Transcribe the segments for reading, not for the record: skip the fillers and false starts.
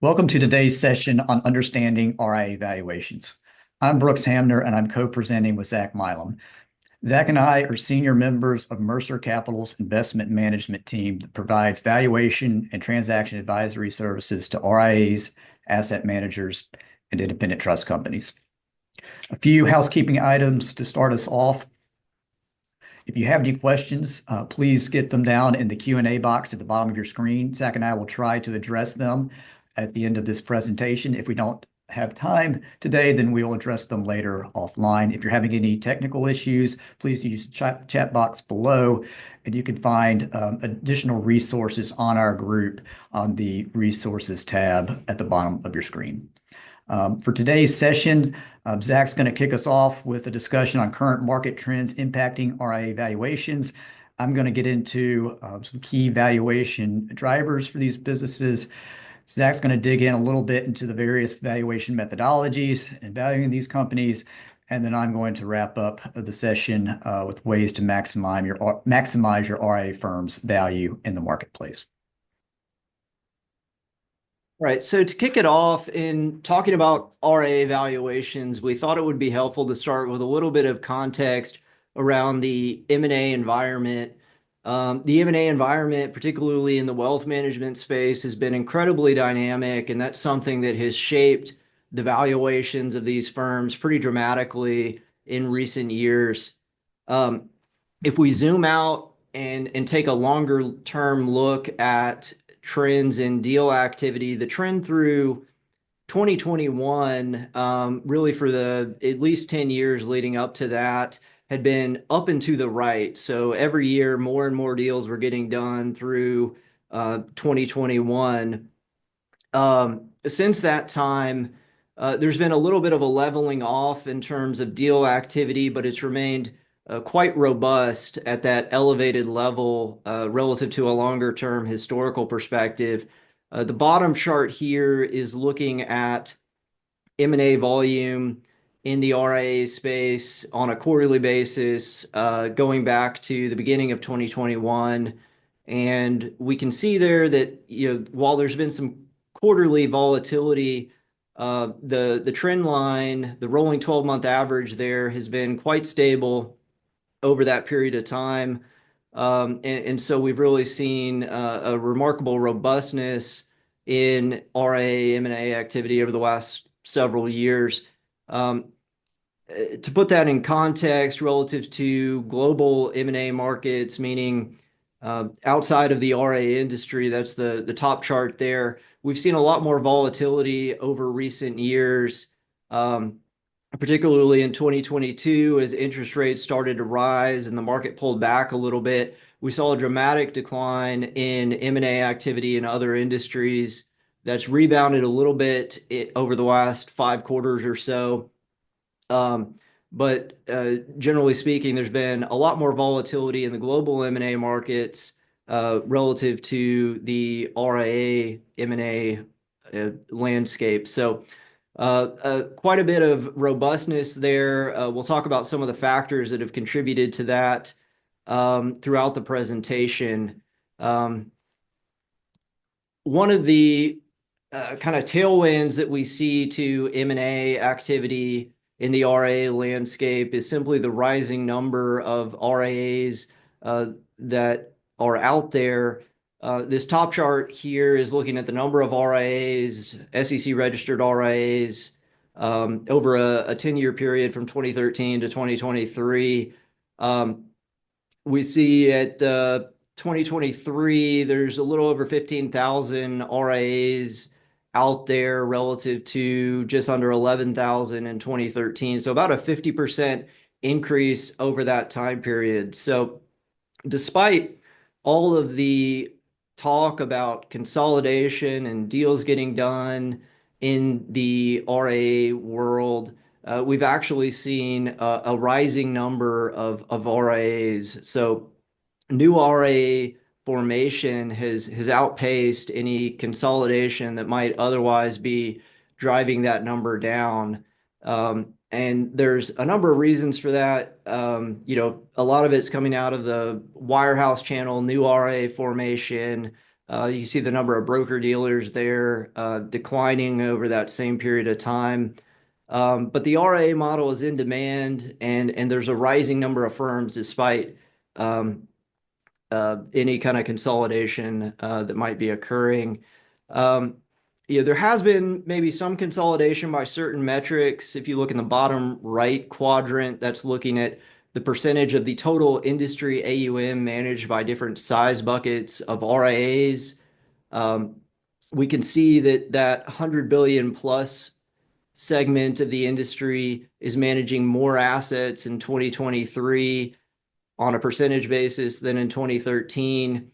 Welcome to today's session on understanding RIA valuations. I'm Brooks Hamner, and I'm co-presenting with Zach Milam. Zach and I are senior members of Mercer Capital's investment management team that provides valuation and transaction advisory services to RIAs, asset managers, and independent trust companies. A few housekeeping items to start us off. If you have any questions, please get them down in the Q&A box at the bottom of your screen. Zach and I will try to address them at the end of this presentation. If we don't have time today, then we will address them later offline. If you're having any technical issues, please use the chat box below, and you can find additional resources on our group on the resources tab at the bottom of your screen. For today's session, Zach's going to kick us off with a discussion on current market trends impacting RIA valuations. I'm going to get into some key valuation drivers for these businesses. Zach's going to dig in a little bit into the various valuation methodologies and valuing these companies, and then I'm going to wrap up the session with ways to maximize your RIA firm's value in the marketplace. Right. So to kick it off in talking about RIA valuations, we thought it would be helpful to start with a little bit of context around the M&A environment. The M&A environment, particularly in the wealth management space, has been incredibly dynamic, and that's something that has shaped the valuations of these firms pretty dramatically in recent years. If we zoom out and take a longer term look at trends in deal activity, the trend through 2021, really for the at least 10 years leading up to that, had been up and to the right. So every year, more and more deals were getting done through 2021. Since that time, there's been a little bit of a leveling off in terms of deal activity, but it's remained quite robust at that elevated level relative to a longer term historical perspective. The bottom chart here is looking at M&A volume in the RIA space on a quarterly basis, going back to the beginning of 2021. And we can see there that, while there's been some quarterly volatility, the trend line, the rolling 12-month average there has been quite stable over that period of time. And so we've really seen a remarkable robustness in RIA M&A activity over the last several years. To put that in context relative to global M&A markets, meaning outside of the RIA industry, that's the top chart there, we've seen a lot more volatility over recent years, particularly in 2022 as interest rates started to rise and the market pulled back a little bit. We saw a dramatic decline in M&A activity in other industries. That's rebounded a little bit over the last 5 quarters or so. But generally speaking, there's been a lot more volatility in the global M&A markets relative to the RIA M&A landscape. So quite a bit of robustness there. We'll talk about some of the factors that have contributed to that throughout the presentation. One of the kind of tailwinds that we see to M&A activity in the RIA landscape is simply the rising number of RIAs that are out there. This top chart here is looking at the number of RIAs, SEC registered RIAs, over a 10-year period from 2013 to 2023. We see at 2023, there's a little over 15,000 RIAs out there relative to just under 11,000 in 2013. So about a 50% increase over that time period. So despite all of the talk about consolidation and deals getting done in the RIA world, we've actually seen a rising number of RIAs. So new RIA formation has outpaced any consolidation that might otherwise be driving that number down. And there's a number of reasons for that. A lot of it's coming out of the wirehouse channel, new RIA formation, You see the number of broker dealers there declining over that same period of time. But the RIA model is in demand, and there's a rising number of firms despite any kind of consolidation that might be occurring. There has been maybe some consolidation by certain metrics. If you look in the bottom right quadrant, that's looking at the percentage of the total industry AUM managed by different size buckets of RIAs. We can see that 100 billion plus segment of the industry is managing more assets in 2023 on a percentage basis than in 2013.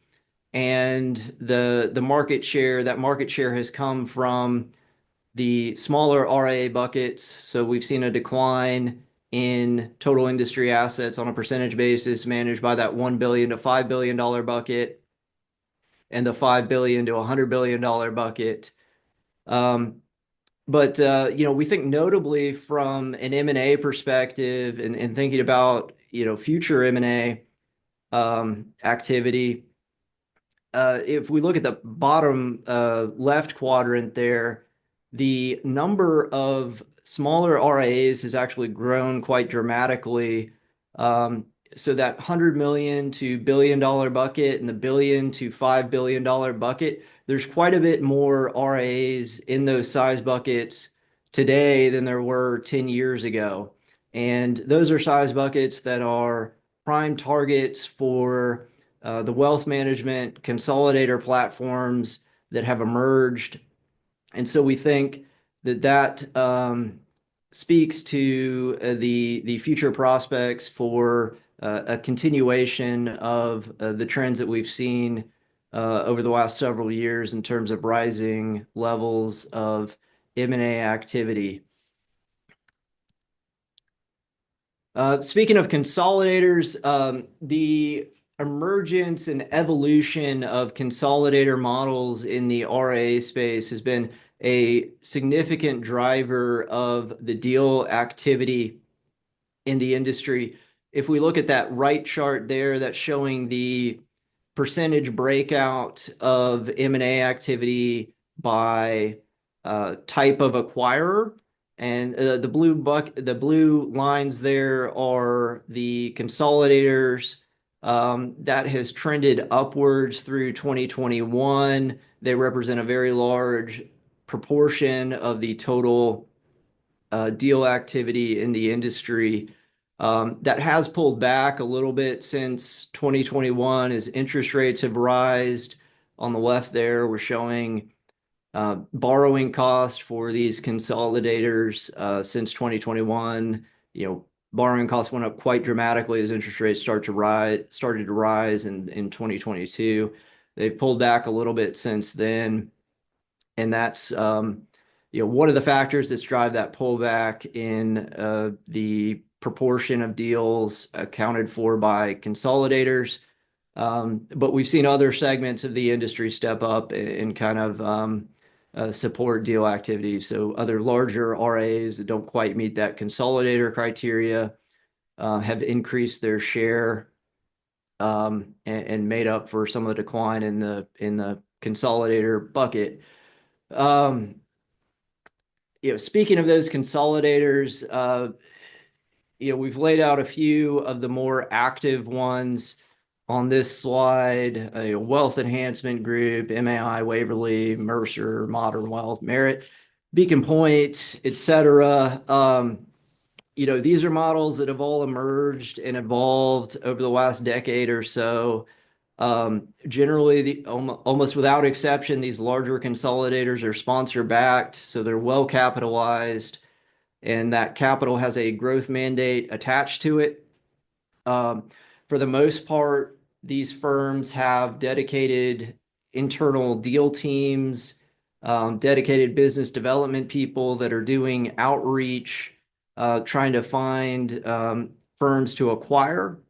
And the market share, that market share has come from the smaller RIA buckets. So we've seen a decline in total industry assets on a percentage basis managed by that $1 billion to $5 billion bucket and the $5 billion to $100 billion bucket. But we think notably from an M&A perspective and thinking about future M&A activity, if we look at the bottom left quadrant there, the number of smaller RIAs has actually grown quite dramatically. So that $100 million to $1 billion bucket and the $1 billion to $5 billion bucket, there's quite a bit more RIAs in those size buckets today than there were 10 years ago. And those are size buckets that are prime targets for the wealth management consolidator platforms that have emerged. And so we think that speaks to the future prospects for a continuation of the trends that we've seen over the last several years in terms of rising levels of M&A activity. Speaking of consolidators, the emergence and evolution of consolidator models in the RIA space has been a significant driver of the deal activity in the industry. If we look at that right chart there, that's showing the percentage breakout of M&A activity by type of acquirer. And the blue lines there are the consolidators. That has trended upwards through 2021. They represent a very large proportion of the total deal activity in the industry. That has pulled back a little bit since 2021 as interest rates have risen. On the left there, we're showing borrowing cost for these consolidators since 2021. Borrowing costs went up quite dramatically as interest rates started to rise in 2022. They've pulled back a little bit since then, and that's one of the factors that's drive that pullback in the proportion of deals accounted for by consolidators. But we've seen other segments of the industry step up and kind of support deal activity. So other larger RIAs that don't quite meet that consolidator criteria have increased their share and made up for some of the decline in the consolidator bucket. Speaking of those consolidators, we've laid out a few of the more active ones on this slide: Wealth Enhancement Group, MAI, Waverly, Mercer, Modern Wealth, Merit, Beacon Point, etc. These are models that have all emerged and evolved over the last decade or so. Generally, almost without exception, these larger consolidators are sponsor-backed, so they're well capitalized, and that capital has a growth mandate attached to it. For the most part, these firms have dedicated internal deal teams, dedicated business development people that are doing outreach, trying to find firms to acquire.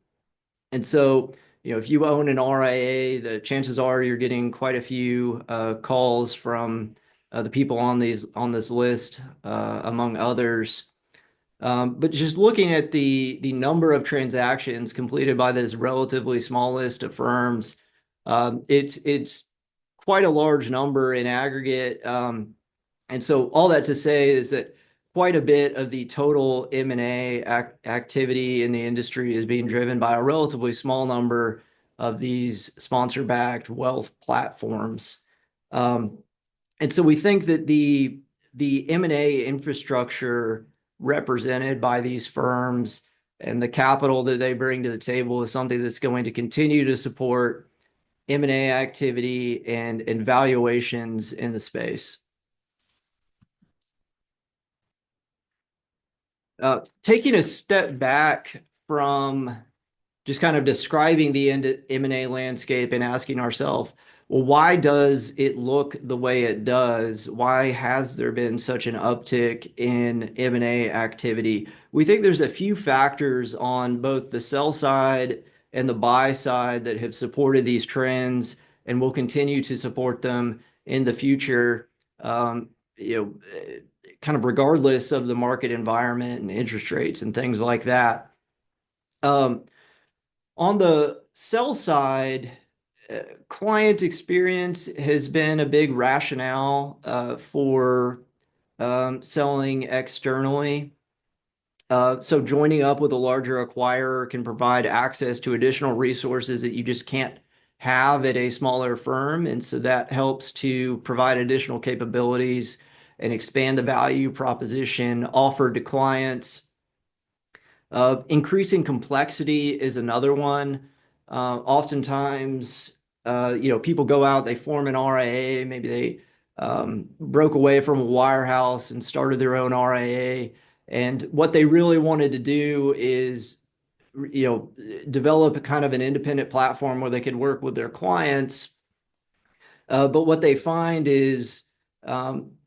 And so, if you own an RIA, the chances are you're getting quite a few calls from the people on this list, among others. But just looking at the number of transactions completed by this relatively small list of firms, it's quite a large number in aggregate. And so all that to say is that quite a bit of the total M&A activity in the industry is being driven by a relatively small number of these sponsor-backed wealth platforms. And so we think that the M&A infrastructure represented by these firms and the capital that they bring to the table is something that's going to continue to support M&A activity and valuations in the space. Taking a step back from just kind of describing the M&A landscape and asking ourselves, well, why does it look the way it does? Why has there been such an uptick in M&A activity? We think there's a few factors on both the sell side and the buy side that have supported these trends and will continue to support them in the future, kind of regardless of the market environment and interest rates and things like that. On the sell side, client experience has been a big rationale for selling externally. So joining up with a larger acquirer can provide access to additional resources that you just can't have at a smaller firm. And so that helps to provide additional capabilities and expand the value proposition offered to clients. Increasing complexity is another one. Oftentimes, people go out, they form an RIA, maybe they broke away from a wirehouse and started their own RIA. And what they really wanted to do is, develop a kind of an independent platform where they could work with their clients. But what they find is,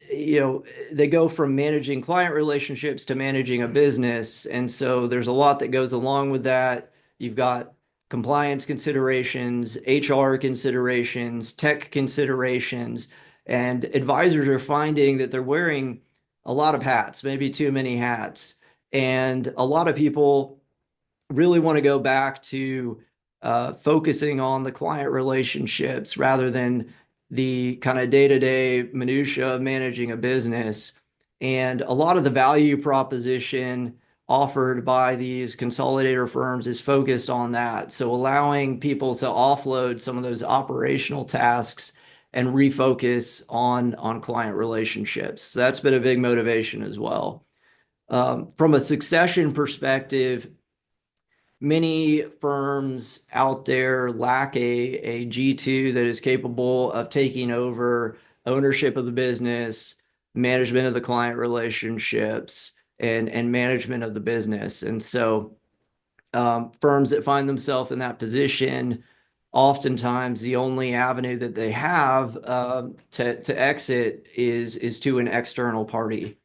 they go from managing client relationships to managing a business. And so there's a lot that goes along with that. You've got compliance considerations, HR considerations, tech considerations, and advisors are finding that they're wearing a lot of hats, maybe too many hats. And a lot of people really want to go back to focusing on the client relationships rather than the kind of day-to-day minutia of managing a business. And a lot of the value proposition offered by these consolidator firms is focused on that. So allowing people to offload some of those operational tasks and refocus on client relationships. So that's been a big motivation as well. From a succession perspective, many firms out there lack a G2 that is capable of taking over ownership of the business, management of the client relationships, and management of the business. And so firms that find themselves in that position, oftentimes the only avenue that they have to exit is to an external party.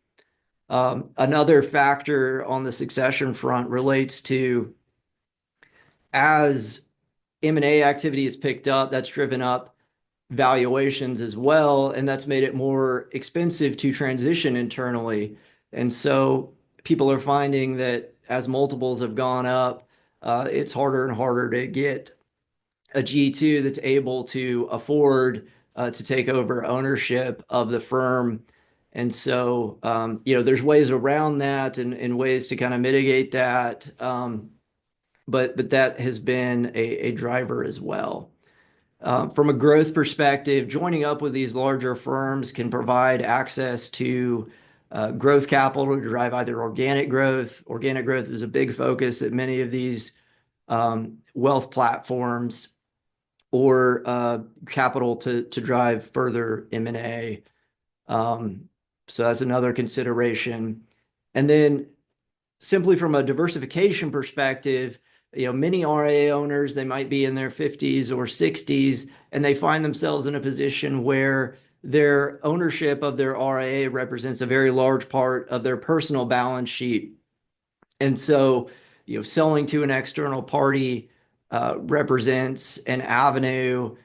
Another factor on the succession front relates to, as M&A activity is picked up, that's driven up valuations as well, and that's made it more expensive to transition internally. And so people are finding that as multiples have gone up, it's harder and harder to get a G2 that's able to afford to take over ownership of the firm. And so, there's ways around that and ways to kind of mitigate that. But that has been a driver as well. From a growth perspective, joining up with these larger firms can provide access to growth capital to drive either organic growth. Organic growth is a big focus at many of these wealth platforms, or capital to drive further M&A. So that's another consideration. And then simply from a diversification perspective, many RIA owners, they might be in their 50s or 60s, and they find themselves in a position where their ownership of their RIA represents a very large part of their personal balance sheet. And so, selling to an external party represents an avenue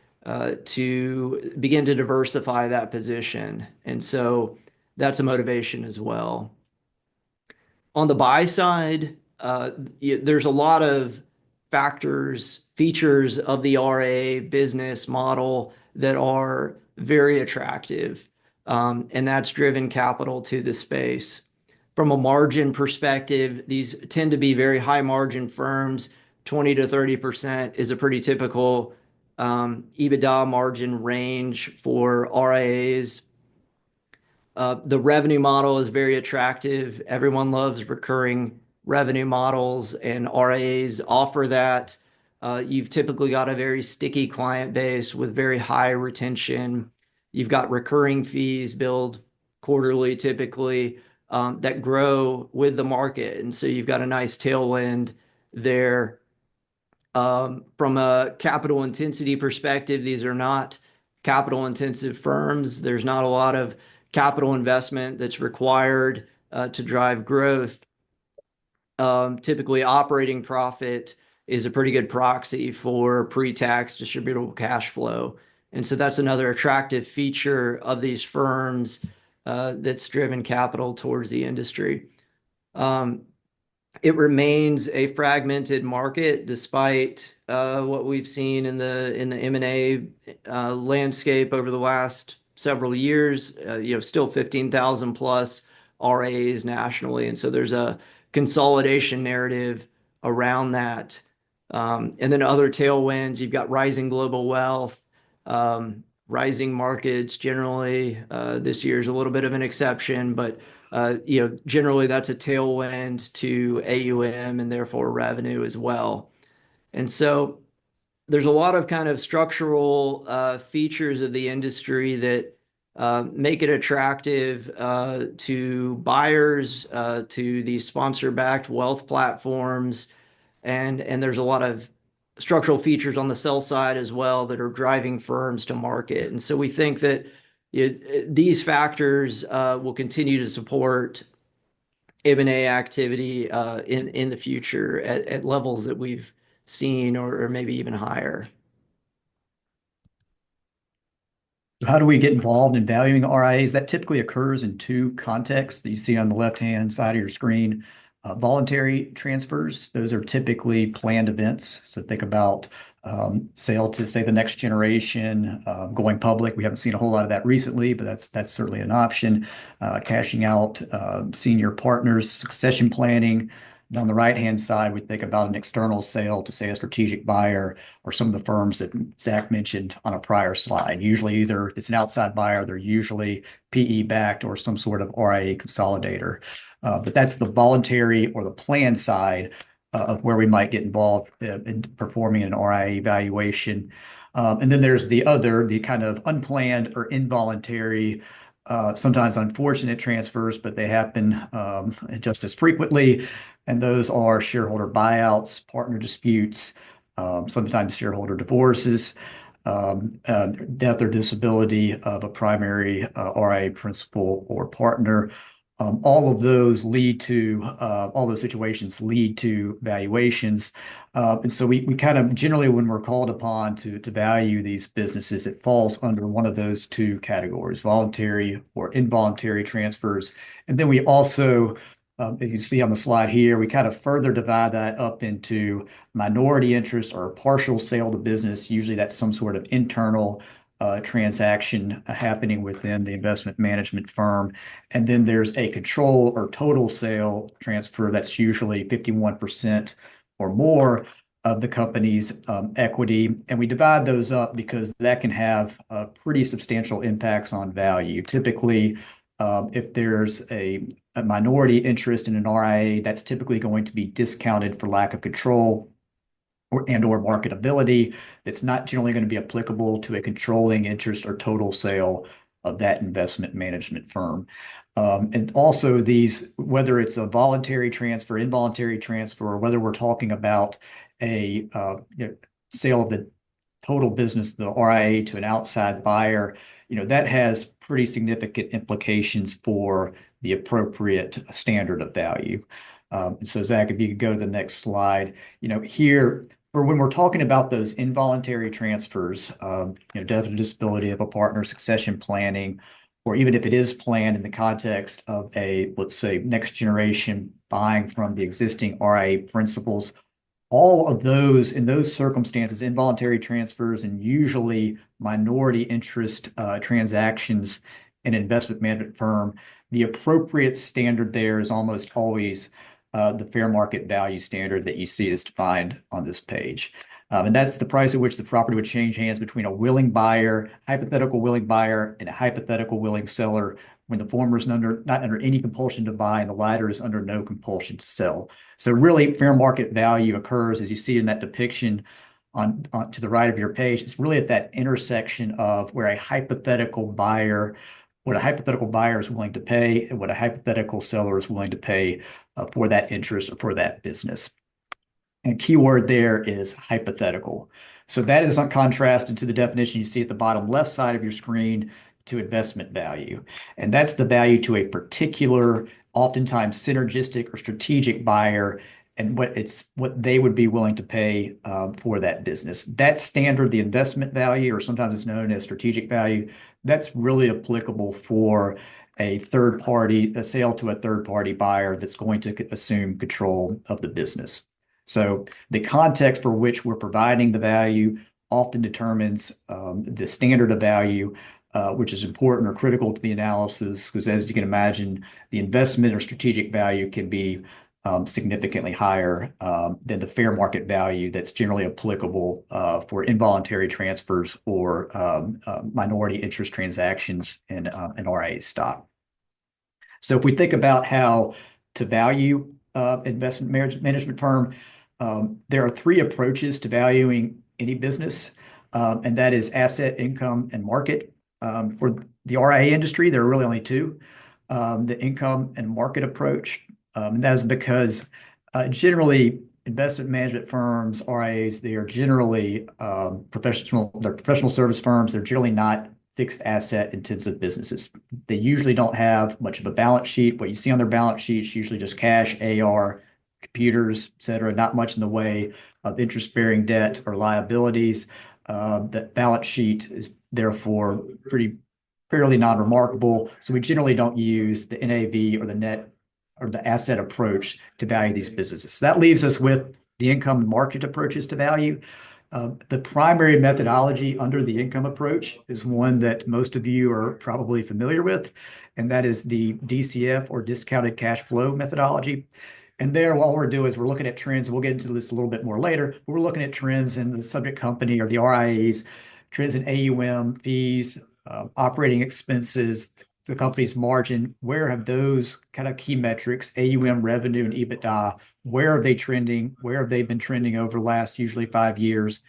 to begin to diversify that position. And so that's a motivation as well. On the buy side, there's a lot of features of the RIA business model that are very attractive. And that's driven capital to the space. From a margin perspective, these tend to be very high margin firms. 20 to 30% is a pretty typical EBITDA margin range for RIAs. The revenue model is very attractive. Everyone loves recurring revenue models, and RIAs offer that. You've typically got a very sticky client base with very high retention. You've got recurring fees billed quarterly, typically, that grow with the market. And so you've got a nice tailwind there. From a capital intensity perspective, these are not capital intensive firms. There's not a lot of capital investment that's required to drive growth. Typically, operating profit is a pretty good proxy for pre-tax distributable cash flow. And so that's another attractive feature of these firms that's driven capital towards the industry. It remains a fragmented market despite what we've seen in the M&A landscape over the last several years. Still 15,000 plus RIAs nationally, and so there's a consolidation narrative around that. And then other tailwinds, you've got rising global wealth, rising markets generally. This year is a little bit of an exception, but generally that's a tailwind to AUM and therefore revenue as well. And so there's a lot of kind of structural features of the industry that make it attractive to buyers, to these sponsor-backed wealth platforms. And there's a lot of structural features on the sell side as well that are driving firms to market. And so we think that these factors will continue to support M&A activity in the future at levels that we've seen or maybe even higher. How do we get involved in valuing RIAs? That typically occurs in two contexts that you see on the left-hand side of your screen. Voluntary transfers, those are typically planned events. So think about sale to, say, the next generation, going public. We haven't seen a whole lot of that recently, but that's certainly an option. Cashing out senior partners, succession planning. And on the right-hand side, we think about an external sale to, say, a strategic buyer or some of the firms that Zach mentioned on a prior slide. Usually either it's an outside buyer, they're usually PE-backed or some sort of RIA consolidator. But that's the voluntary or the planned side of where we might get involved in performing an RIA valuation. And then there's the kind of unplanned or involuntary, sometimes unfortunate transfers, but they happen just as frequently. And those are shareholder buyouts, partner disputes, sometimes shareholder divorces, death or disability of a primary RIA principal or partner. All those situations lead to valuations. And so we kind of generally, when we're called upon to value these businesses, it falls under one of those two categories, voluntary or involuntary transfers. And then we also, as you see on the slide here, we kind of further divide that up into minority interest or partial sale of the business. Usually that's some sort of internal transaction happening within the investment management firm. And then there's a control or total sale transfer that's usually 51% or more of the company's equity. And we divide those up because that can have pretty substantial impacts on value. Typically, if there's a minority interest in an RIA, that's typically going to be discounted for lack of control or marketability. That's not generally going to be applicable to a controlling interest or total sale of that investment management firm. And also these, whether it's a voluntary transfer, involuntary transfer, or whether we're talking about a sale of the total business, the RIA, to an outside buyer, that has pretty significant implications for the appropriate standard of value. So Zach, if you could go to the next slide, here, or when we're talking about those involuntary transfers, death or disability of a partner, succession planning, or even if it is planned in the context of a, let's say, next generation buying from the existing RIA principals, all of those, in those circumstances, involuntary transfers and usually minority interest transactions in an investment management firm, the appropriate standard there is almost always the fair market value standard that you see is defined on this page. And that's the price at which the property would change hands between a willing buyer, hypothetical willing buyer, and a hypothetical willing seller when the former is not under any compulsion to buy and the latter is under no compulsion to sell. So really fair market value occurs, as you see in that depiction on to the right of your page. It's really at that intersection of where what a hypothetical buyer is willing to pay and what a hypothetical seller is willing to pay for that interest or for that business. And key word there is hypothetical. So that is contrasted to the definition you see at the bottom left side of your screen to investment value. And that's the value to a particular, oftentimes synergistic or strategic buyer and what they would be willing to pay for that business. That standard, the investment value, or sometimes it's known as strategic value, that's really applicable for a sale to a third party buyer that's going to assume control of the business. So the context for which we're providing the value often determines the standard of value, which is important or critical to the analysis, because as you can imagine, the investment or strategic value can be significantly higher than the fair market value that's generally applicable for involuntary transfers or minority interest transactions in RIA stock. So if we think about how to value investment management firm, there are three approaches to valuing any business, and that is asset, income, and market. For the RIA industry, there are really only two, the income and market approach. And that is because generally investment management firms, RIAs, they are generally professional service firms. They're generally not fixed asset intensive businesses. They usually don't have much of a balance sheet. What you see on their balance sheets, usually just cash, AR, computers, et cetera, not much in the way of interest-bearing debt or liabilities. That balance sheet is therefore fairly non-remarkable. So we generally don't use the NAV or the net or the asset approach to value these businesses. So that leaves us with the income and market approaches to value. The primary methodology under the income approach is one that most of you are probably familiar with, and that is the DCF or discounted cash flow methodology. And there, what we're doing is we're looking at trends. We'll get into this a little bit more later. But we're looking at trends in the subject company or the RIAs, trends in AUM, fees, operating expenses, the company's margin. Where have those kind of key metrics, AUM, revenue, and EBITDA, where are they trending? Where have they been trending over the last usually 5 years?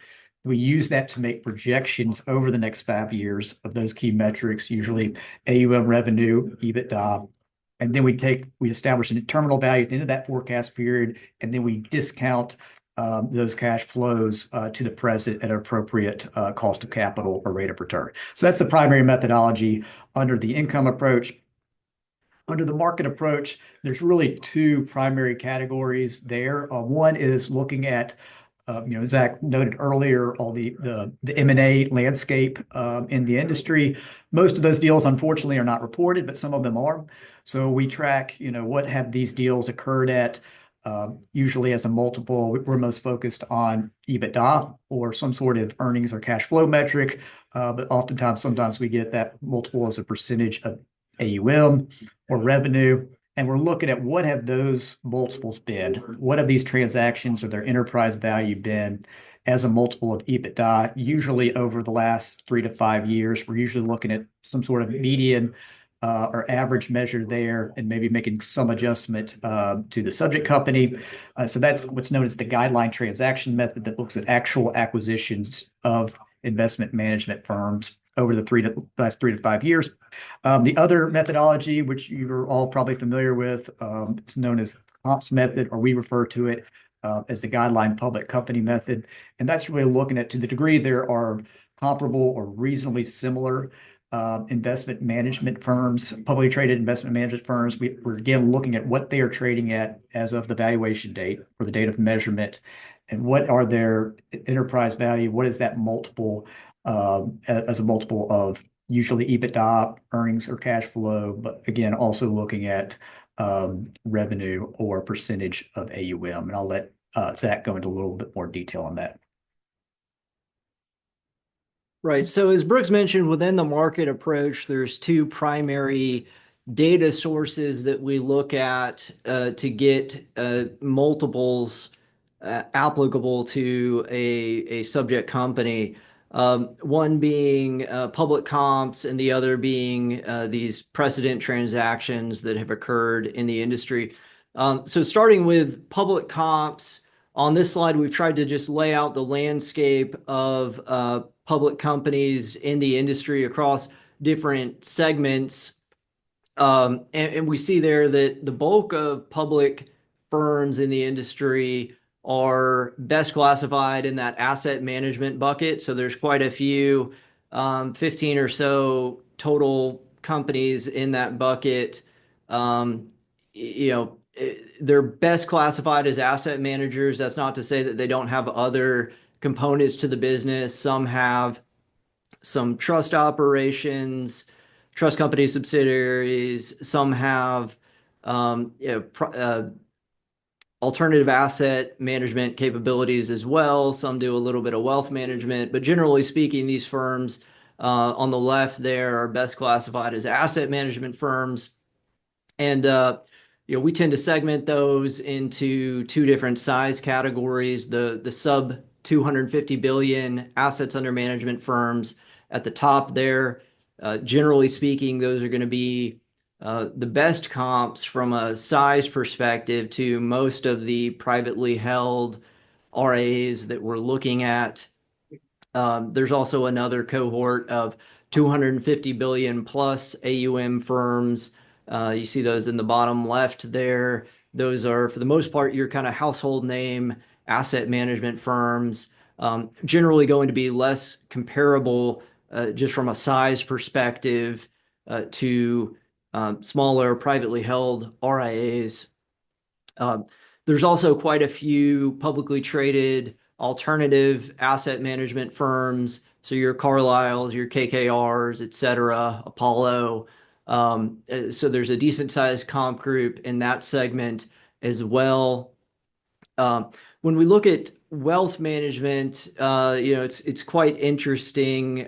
We use that to make projections over the next 5 years of those key metrics, usually AUM, revenue, EBITDA. And then we establish a terminal value at the end of that forecast period, and then we discount those cash flows to the present at an appropriate cost of capital or rate of return. So that's the primary methodology under the income approach. Under the market approach, there's really two primary categories there. One is looking at, Zach noted earlier, all the M&A landscape in the industry. Most of those deals, unfortunately, are not reported, but some of them are. So we track, what have these deals occurred at? Usually as a multiple, we're most focused on EBITDA or some sort of earnings or cash flow metric. But sometimes we get that multiple as a percentage of AUM or revenue. And we're looking at what have those multiples been? What have these transactions or their enterprise value been as a multiple of EBITDA? Usually over the last 3 to 5 years, we're usually looking at some sort of median or average measure there and maybe making some adjustment to the subject company. So that's what's known as the guideline transaction method that looks at actual acquisitions of investment management firms over the last 3 to 5 years. The other methodology, which you're all probably familiar with, it's known as the comps method, or we refer to it as the guideline public company method. And that's really looking at, to the degree there are comparable or reasonably similar investment management firms, publicly traded investment management firms. We're again looking at what they are trading at as of the valuation date or the date of measurement, and what are their enterprise value? What is that multiple as a multiple of usually EBITDA, earnings, or cash flow? But again, also looking at revenue or percentage of AUM. And I'll let Zach go into a little bit more detail on that. Right. So as Brooks mentioned, within the market approach, there's two primary data sources that we look at to get multiples applicable to a subject company. One being public comps and the other being these precedent transactions that have occurred in the industry. So starting with public comps, on this slide, we've tried to just lay out the landscape of public companies in the industry across different segments. And we see there that the bulk of public firms in the industry are best classified in that asset management bucket. So there's quite a few, 15 or so total companies in that bucket. You know, they're best classified as asset managers. That's not to say that they don't have other components to the business. Some have some trust operations, trust company subsidiaries. Some have alternative asset management capabilities as well. Some do a little bit of wealth management, but generally speaking, these firms on the left there are best classified as asset management firms. And we tend to segment those into two different size categories: the sub 250 billion assets under management firms at the top there. Generally speaking, those are going to be the best comps from a size perspective to most of the privately held RIAs that we're looking at. There's also another cohort of 250 billion plus AUM firms. You see those in the bottom left there. Those are, for the most part, your kind of household name asset management firms, generally going to be less comparable just from a size perspective to smaller privately held RIAs. There's also quite a few publicly traded alternative asset management firms. So your Carlyles, your KKRs, et cetera, Apollo. So there's a decent sized comp group in that segment as well. When we look at wealth management, it's quite interesting.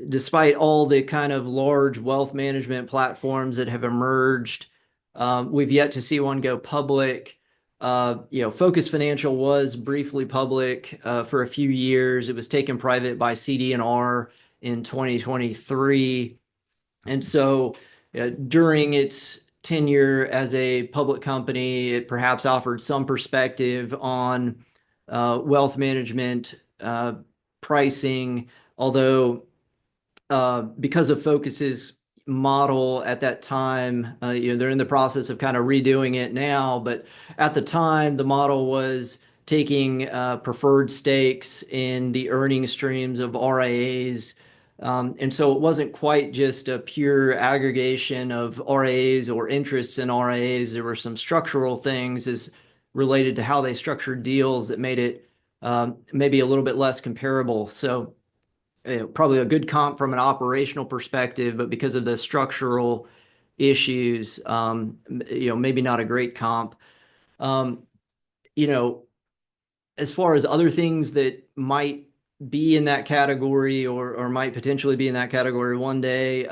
Despite all the kind of large wealth management platforms that have emerged, we've yet to see one go public. Focus Financial was briefly public for a few years. It was taken private by CD&R in 2023. And so during its tenure as a public company, it perhaps offered some perspective on wealth management pricing, although because of Focus's model at that time, they're in the process of kind of redoing it now, but at the time, the model was taking preferred stakes in the earning streams of RIAs. And so it wasn't quite just a pure aggregation of RIAs or interests in RIAs. There were some structural things as related to how they structured deals that made it maybe a little bit less comparable. So probably a good comp from an operational perspective, but because of the structural issues, maybe not a great comp. As far as other things that might be in that category or might potentially be in that category one day,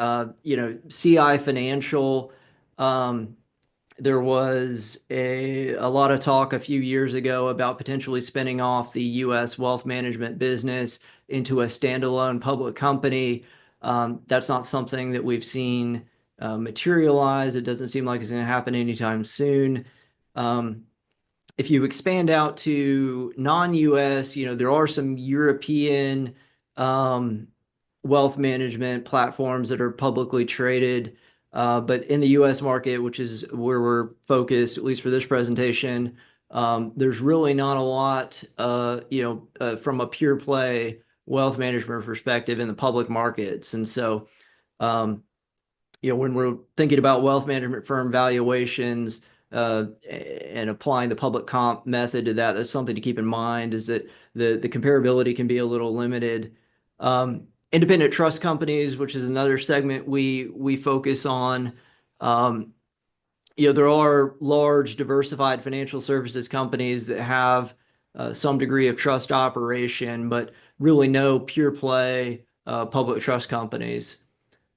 CI Financial, there was a lot of talk a few years ago about potentially spinning off the U.S. wealth management business into a standalone public company. That's not something that we've seen materialize. It doesn't seem like it's going to happen anytime soon. If you expand out to non-US, there are some European wealth management platforms that are publicly traded. But in the US market, which is where we're focused, at least for this presentation, there's really not a lot, from a pure play wealth management perspective in the public markets. And so, when we're thinking about wealth management firm valuations and applying the public comp method to that, that's something to keep in mind, is that the comparability can be a little limited. Independent trust companies, which is another segment we focus on. there are large diversified financial services companies that have some degree of trust operation, but really no pure play public trust companies.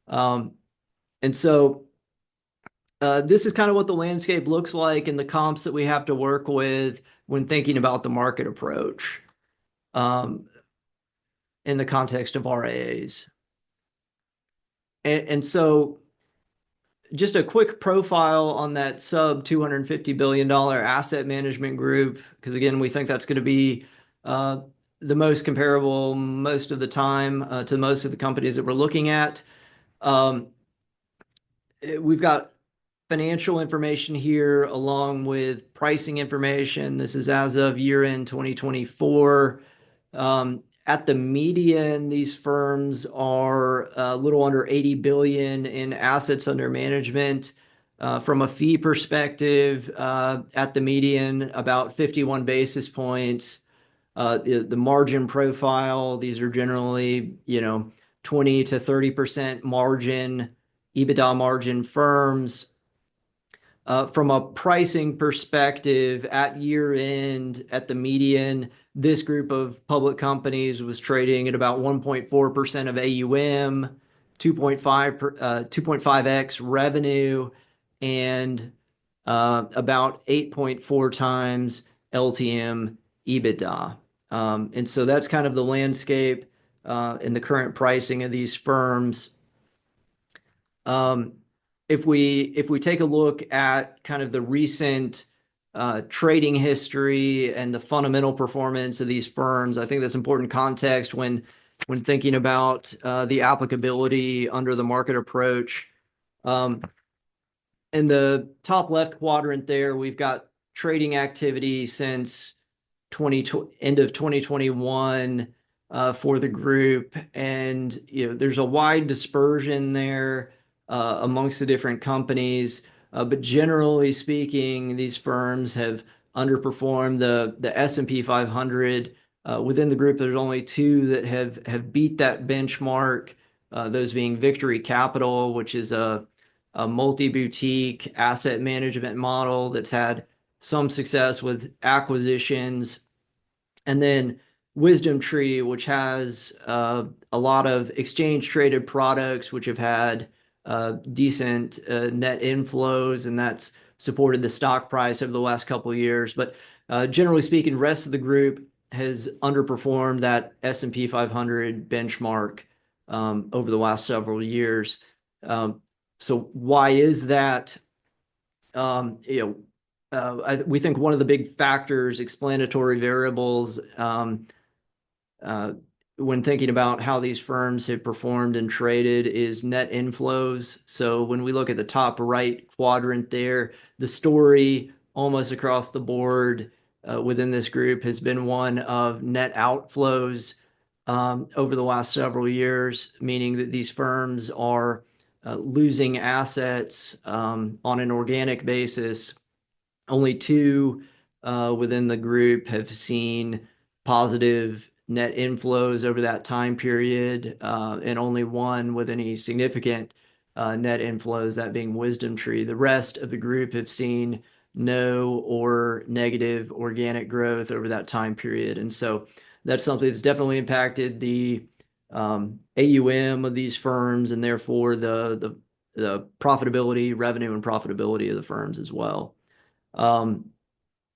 Um, and so this is kind of what the landscape looks like and the comps that we have to work with when thinking about the market approach um, in the context of RIAs. And so just a quick profile on that sub $250 billion asset management group, because again, we think that's going to be the most comparable most of the time to most of the companies that we're looking at. Um, we've got financial information here along with pricing information. This is as of year end 2024. At the median, these firms are a little under 80 billion in assets under management. From a fee perspective, at the median, about 51 basis points. The margin profile, these are generally, 20 to 30% margin, EBITDA margin firms. From a pricing perspective, at year end, at the median, this group of public companies was trading at about 1.4% of AUM, 2.5x revenue, and about 8.4 times LTM EBITDA. And so that's kind of the landscape in the current pricing of these firms. If we take a look at kind of the recent trading history and the fundamental performance of these firms, I think that's important context when thinking about the applicability under the market approach. In the top left quadrant there, we've got trading activity since end of 2021 for the group, and there's a wide dispersion there amongst the different companies. But generally speaking, these firms have underperformed the S&P 500. Within the group, there's only two that have beat that benchmark, those being Victory Capital, which is a multi-boutique asset management model that's had some success with acquisitions, and then Wisdom Tree, which has a lot of exchange traded products, which have had decent net inflows, and that's supported the stock price over the last couple of years. But generally speaking, the rest of the group has underperformed that S&P 500 benchmark over the last several years. So why is that? We think one of the big factors, explanatory variables, when thinking about how these firms have performed and traded is net inflows. So when we look at the top right quadrant there, the story almost across the board within this group has been one of net outflows over the last several years, meaning that these firms are losing assets on an organic basis. Only two within the group have seen positive net inflows over that time period, and only one with any significant net inflows, that being Wisdom Tree. The rest of the group have seen no or negative organic growth over that time period. And so that's something that's definitely impacted the AUM of these firms, and therefore the profitability, revenue and profitability of the firms as well.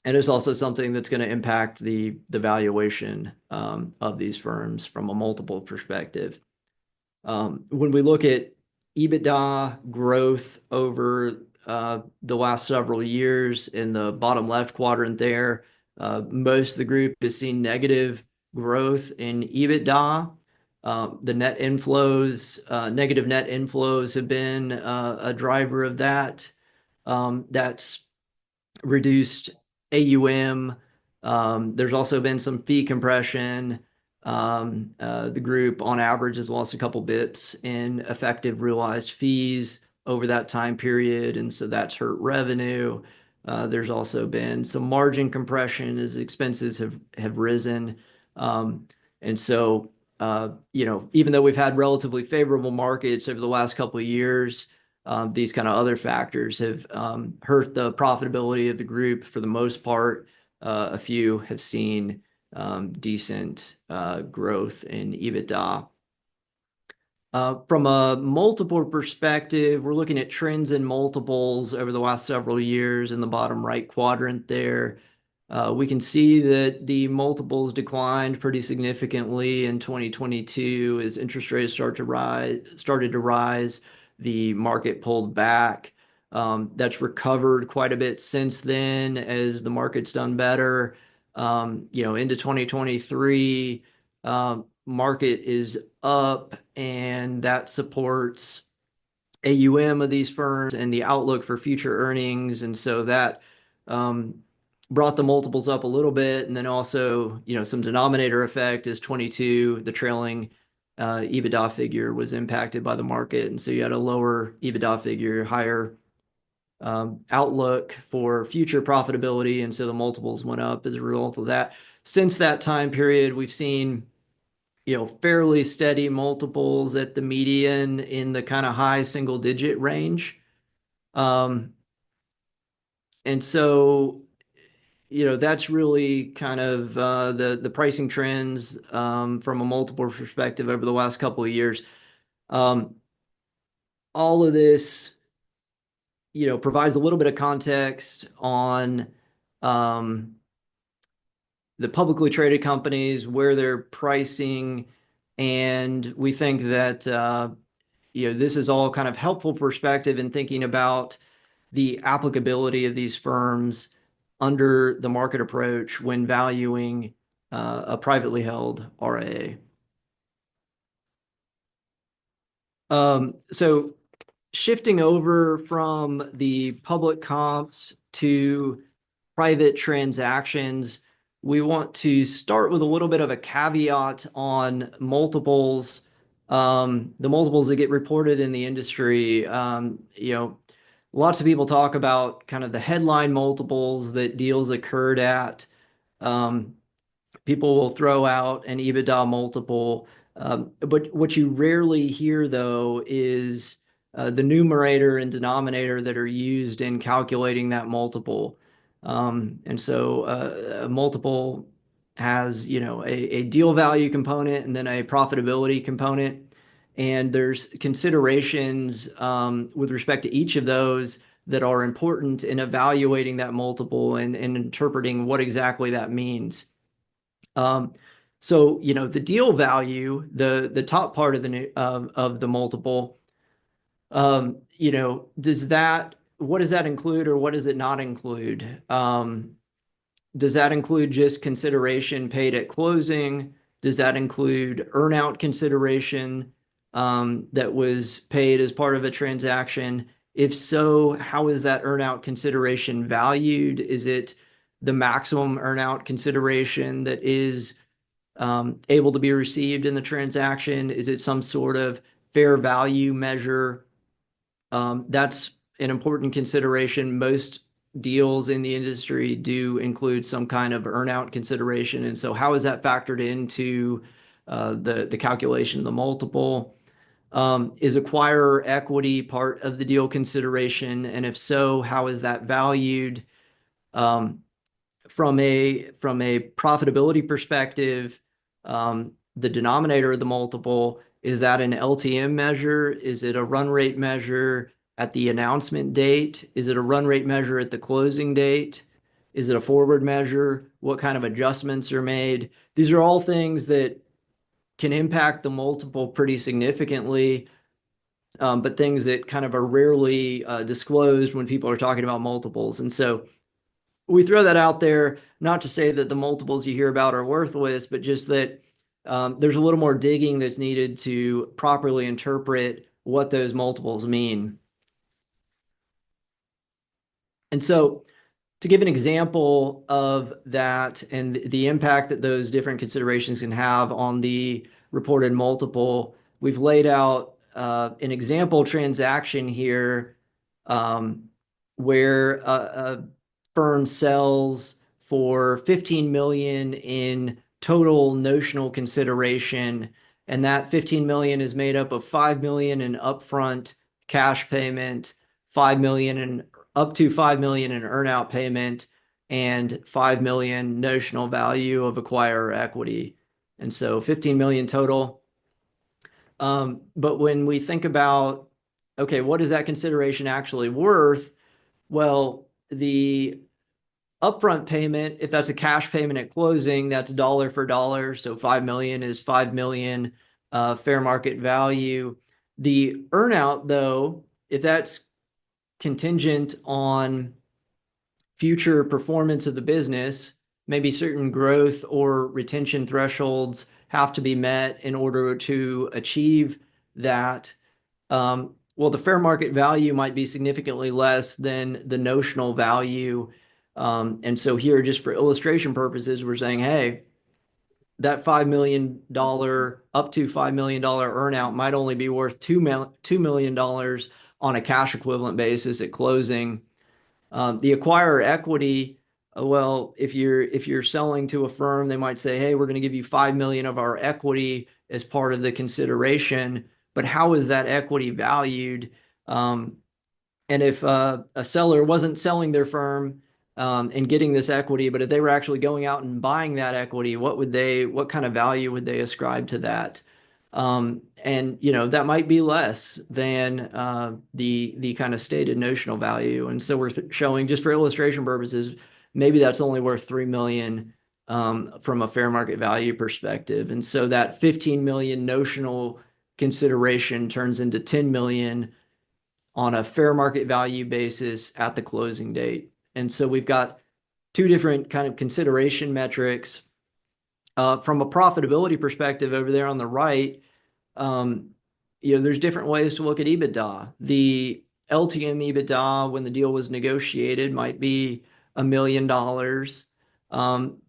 And it's also something that's going to impact the valuation of these firms from a multiple perspective. When we look at EBITDA growth over the last several years, in the bottom left quadrant there, most of the group has seen negative growth in EBITDA. The net inflows, negative net inflows have been a driver of that. That's reduced AUM. There's also been some fee compression. The group on average has lost a couple bips in effective realized fees over that time period, and so that's hurt revenue. There's also been some margin compression as expenses have risen. And so, even though we've had relatively favorable markets over the last couple of years, these kind of other factors have hurt the profitability of the group for the most part. A few have seen decent growth in EBITDA. From a multiple perspective, we're looking at trends in multiples over the last several years in the bottom right quadrant there. We can see that the multiples declined pretty significantly in 2022 as interest rates started to rise. The market pulled back. That's recovered quite a bit since then as the market's done better. Into 2023, market is up, and that supports AUM of these firms and the outlook for future earnings. And so that brought the multiples up a little bit. And then also, some denominator effect is 22, the trailing EBITDA figure was impacted by the market. And so you had a lower EBITDA figure, higher outlook for future profitability. And so the multiples went up as a result of that. Since that time period, we've seen fairly steady multiples at the median in the kind of high single digit range. And so, that's really kind of the pricing trends from a multiple perspective over the last couple of years. All of this, provides a little bit of context on the publicly traded companies, where they're pricing, and we think that this is all kind of helpful perspective in thinking about the applicability of these firms under the market approach when valuing a privately held RIA. So shifting over from the public comps to private transactions, we want to start with a little bit of a caveat on multiples. The multiples that get reported in the industry, lots of people talk about kind of the headline multiples that deals occurred at. People will throw out an EBITDA multiple. But what you rarely hear, though, is the numerator and denominator that are used in calculating that multiple. And so a multiple has, a deal value component and then a profitability component. And there's considerations with respect to each of those that are important in evaluating that multiple and interpreting what exactly that means. So, the deal value, the top part of the multiple, what does that include or what does it not include? Does that include just consideration paid at closing? Does that include earnout consideration that was paid as part of a transaction? If so, how is that earnout consideration valued? Is it the maximum earnout consideration that is able to be received in the transaction? Is it some sort of fair value measure? That's an important consideration. Most deals in the industry do include some kind of earnout consideration. And so how is that factored into the calculation of the multiple? Is acquirer equity part of the deal consideration? And if so, how is that valued? From a profitability perspective, the denominator of the multiple, is that an LTM measure? Is it a run rate measure at the announcement date? Is it a run rate measure at the closing date? Is it a forward measure? What kind of adjustments are made? These are all things that can impact the multiple pretty significantly, but things that kind of are rarely disclosed when people are talking about multiples. And so we throw that out there, not to say that the multiples you hear about are worthless, but just that there's a little more digging that's needed to properly interpret what those multiples mean. And so to give an example of that and the impact that those different considerations can have on the reported multiple, we've laid out an example transaction here where a firm sells for $15 million in total notional consideration, and that $15 million is made up of $5 million in upfront cash payment, 5 million and up to 5 million in earnout payment, and 5 million notional value of acquirer equity. And so 15 million total. But when we think about, okay, what is that consideration actually worth? Well, the upfront payment, if that's a cash payment at closing, that's dollar for dollar. So 5 million is 5 million fair market value. The earnout, though, if that's contingent on future performance of the business, maybe certain growth or retention thresholds have to be met in order to achieve that. Well, the fair market value might be significantly less than the notional value. And so here, just for illustration purposes, we're saying, hey, that $5 million, up to $5 million earnout might only be worth $2 million on a cash equivalent basis at closing. The acquirer equity, well, if you're selling to a firm, they might say, hey, we're going to give you 5 million of our equity as part of the consideration. But how is that equity valued? And if a seller wasn't selling their firm and getting this equity, but if they were actually going out and buying that equity, what kind of value would they ascribe to that? And that might be less than the kind of stated notional value. And so we're showing, just for illustration purposes, maybe that's only worth 3 million from a fair market value perspective. And so that 15 million notional consideration turns into 10 million on a fair market value basis at the closing date. And so we've got two different kind of consideration metrics. From a profitability perspective over there on the right, there's different ways to look at EBITDA. The LTM EBITDA when the deal was negotiated might be $1 million.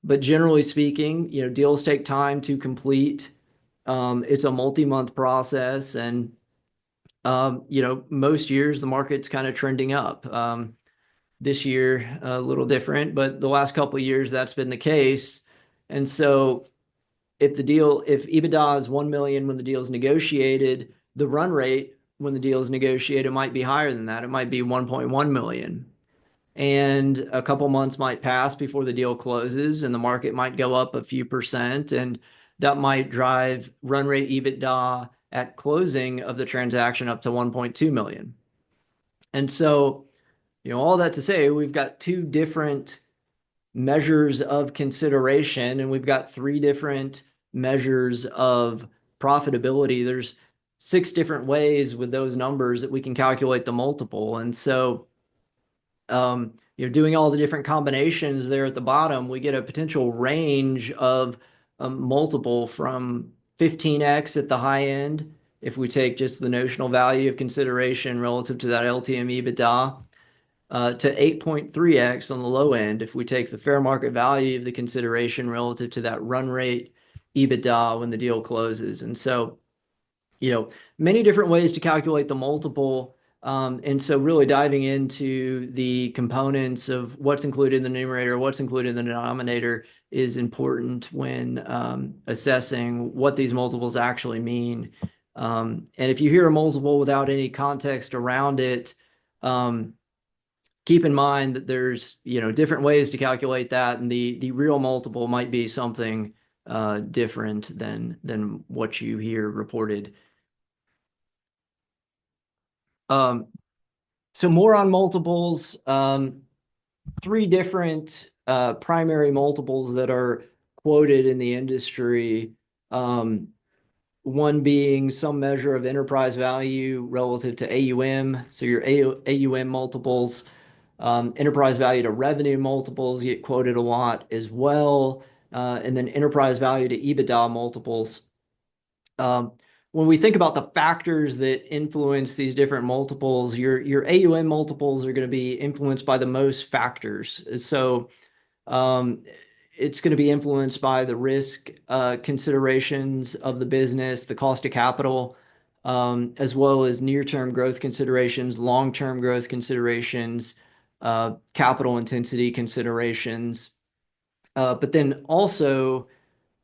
But generally speaking, deals take time to complete. It's a multi-month process, and most years the market's kind of trending up. This year, a little different, but the last couple of years that's been the case. And so if EBITDA is 1 million when the deal is negotiated, the run rate when the deal is negotiated might be higher than that. It might be 1.1 million. And a couple months might pass before the deal closes, and the market might go up a few percent, and that might drive run rate EBITDA at closing of the transaction up to 1.2 million. And so, all that to say, we've got two different measures of consideration, and we've got three different measures of profitability. There's 6 different ways with those numbers that we can calculate the multiple. And so, doing all the different combinations there at the bottom, we get a potential range of a multiple from 15x at the high end, if we take just the notional value of consideration relative to that LTM EBITDA, to 8.3x on the low end, if we take the fair market value of the consideration relative to that run rate EBITDA when the deal closes. And so, many different ways to calculate the multiple. And so really diving into the components of what's included in the numerator, what's included in the denominator is important when assessing what these multiples actually mean. And if you hear a multiple without any context around it, keep in mind that there's different ways to calculate that, and the real multiple might be something different than what you hear reported. So more on multiples. 3 different primary multiples that are quoted in the industry. One being some measure of enterprise value relative to AUM. So your AUM multiples. Enterprise value to revenue multiples get quoted a lot as well. And then enterprise value to EBITDA multiples. When we think about the factors that influence these different multiples, your AUM multiples are going to be influenced by the most factors. So it's going to be influenced by the risk considerations of the business, the cost of capital, as well as near-term growth considerations, long-term growth considerations, capital intensity considerations. But then also,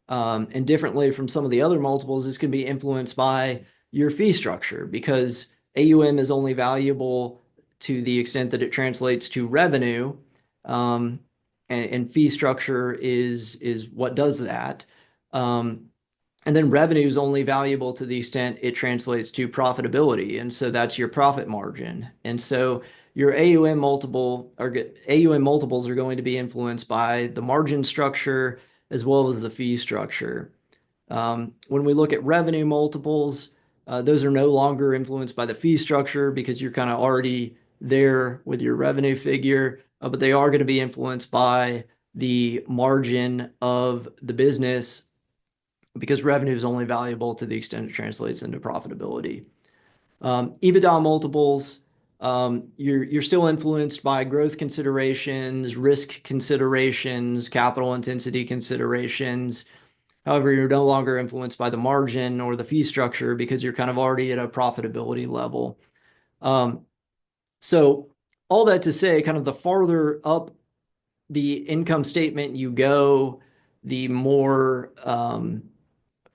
and differently from some of the other multiples, this can be influenced by your fee structure, because AUM is only valuable to the extent that it translates to revenue, and fee structure is what does that. And then revenue is only valuable to the extent it translates to profitability. And so that's your profit margin. And so your AUM multiples are going to be influenced by the margin structure as well as the fee structure. When we look at revenue multiples, those are no longer influenced by the fee structure because you're kind of already there with your revenue figure, but they are going to be influenced by the margin of the business because revenue is only valuable to the extent it translates into profitability. EBITDA multiples, you're still influenced by growth considerations, risk considerations, capital intensity considerations. However, you're no longer influenced by the margin or the fee structure because you're kind of already at a profitability level. So all that to say, kind of the farther up the income statement you go, the more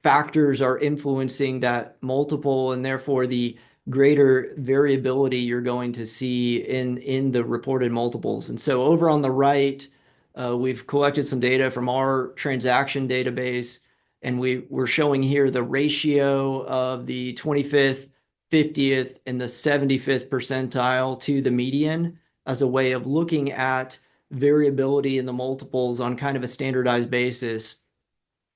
factors are influencing that multiple, and therefore the greater variability you're going to see in the reported multiples. And so over on the right, we've collected some data from our transaction database, and we're showing here the ratio of the 25th, 50th, and the 75th percentile to the median as a way of looking at variability in the multiples on kind of a standardized basis.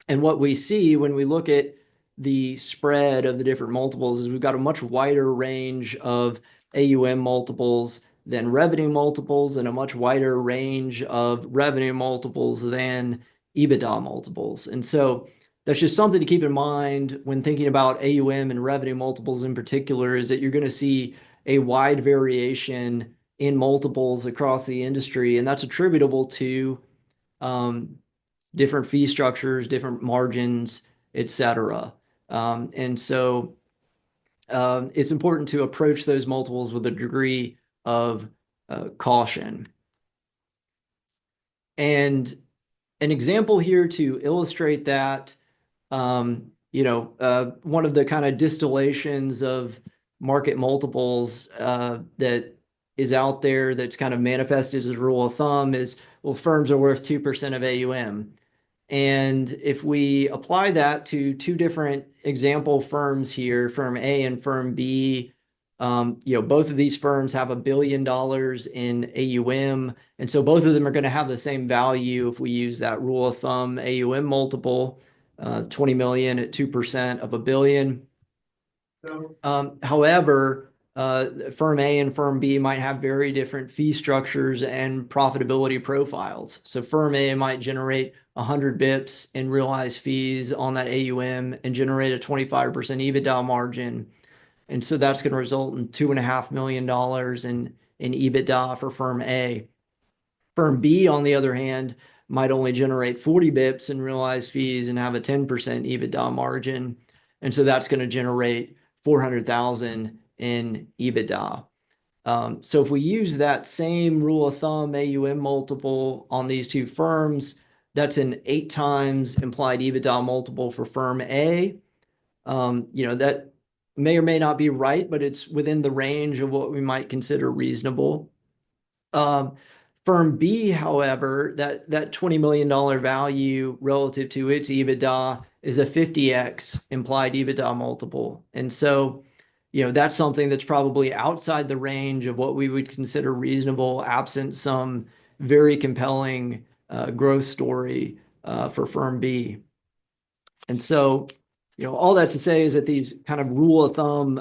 And what we see when we look at the spread of the different multiples is we've got a much wider range of AUM multiples than revenue multiples and a much wider range of revenue multiples than EBITDA multiples. And so that's just something to keep in mind when thinking about AUM and revenue multiples in particular, is that you're going to see a wide variation in multiples across the industry, and that's attributable to different fee structures, different margins, etc. And so it's important to approach those multiples with a degree of caution. And an example here to illustrate that, one of the kind of distillations of market multiples that is out there that's kind of manifested as a rule of thumb is, well, firms are worth 2% of AUM. And if we apply that to two different example firms here, firm A and firm B, both of these firms have $1 billion in AUM. And so both of them are going to have the same value if we use that rule of thumb AUM multiple, 20 million at 2% of $1 billion. However, firm A and firm B might have very different fee structures and profitability profiles. So firm A might generate 100 bips in realized fees on that AUM and generate a 25% EBITDA margin. And so that's going to result in $2.5 million in EBITDA for firm A. Firm B, on the other hand, might only generate 40 bips in realized fees and have a 10% EBITDA margin. And so that's going to generate 400,000 in EBITDA. So if we use that same rule of thumb AUM multiple on these two firms, that's an 8 times implied EBITDA multiple for firm A. That may or may not be right, but it's within the range of what we might consider reasonable. Firm B, however, that $20 million value relative to its EBITDA is a 50x implied EBITDA multiple. And so, that's something that's probably outside the range of what we would consider reasonable, absent some very compelling growth story for firm B. And so, all that to say is that these kind of rule of thumb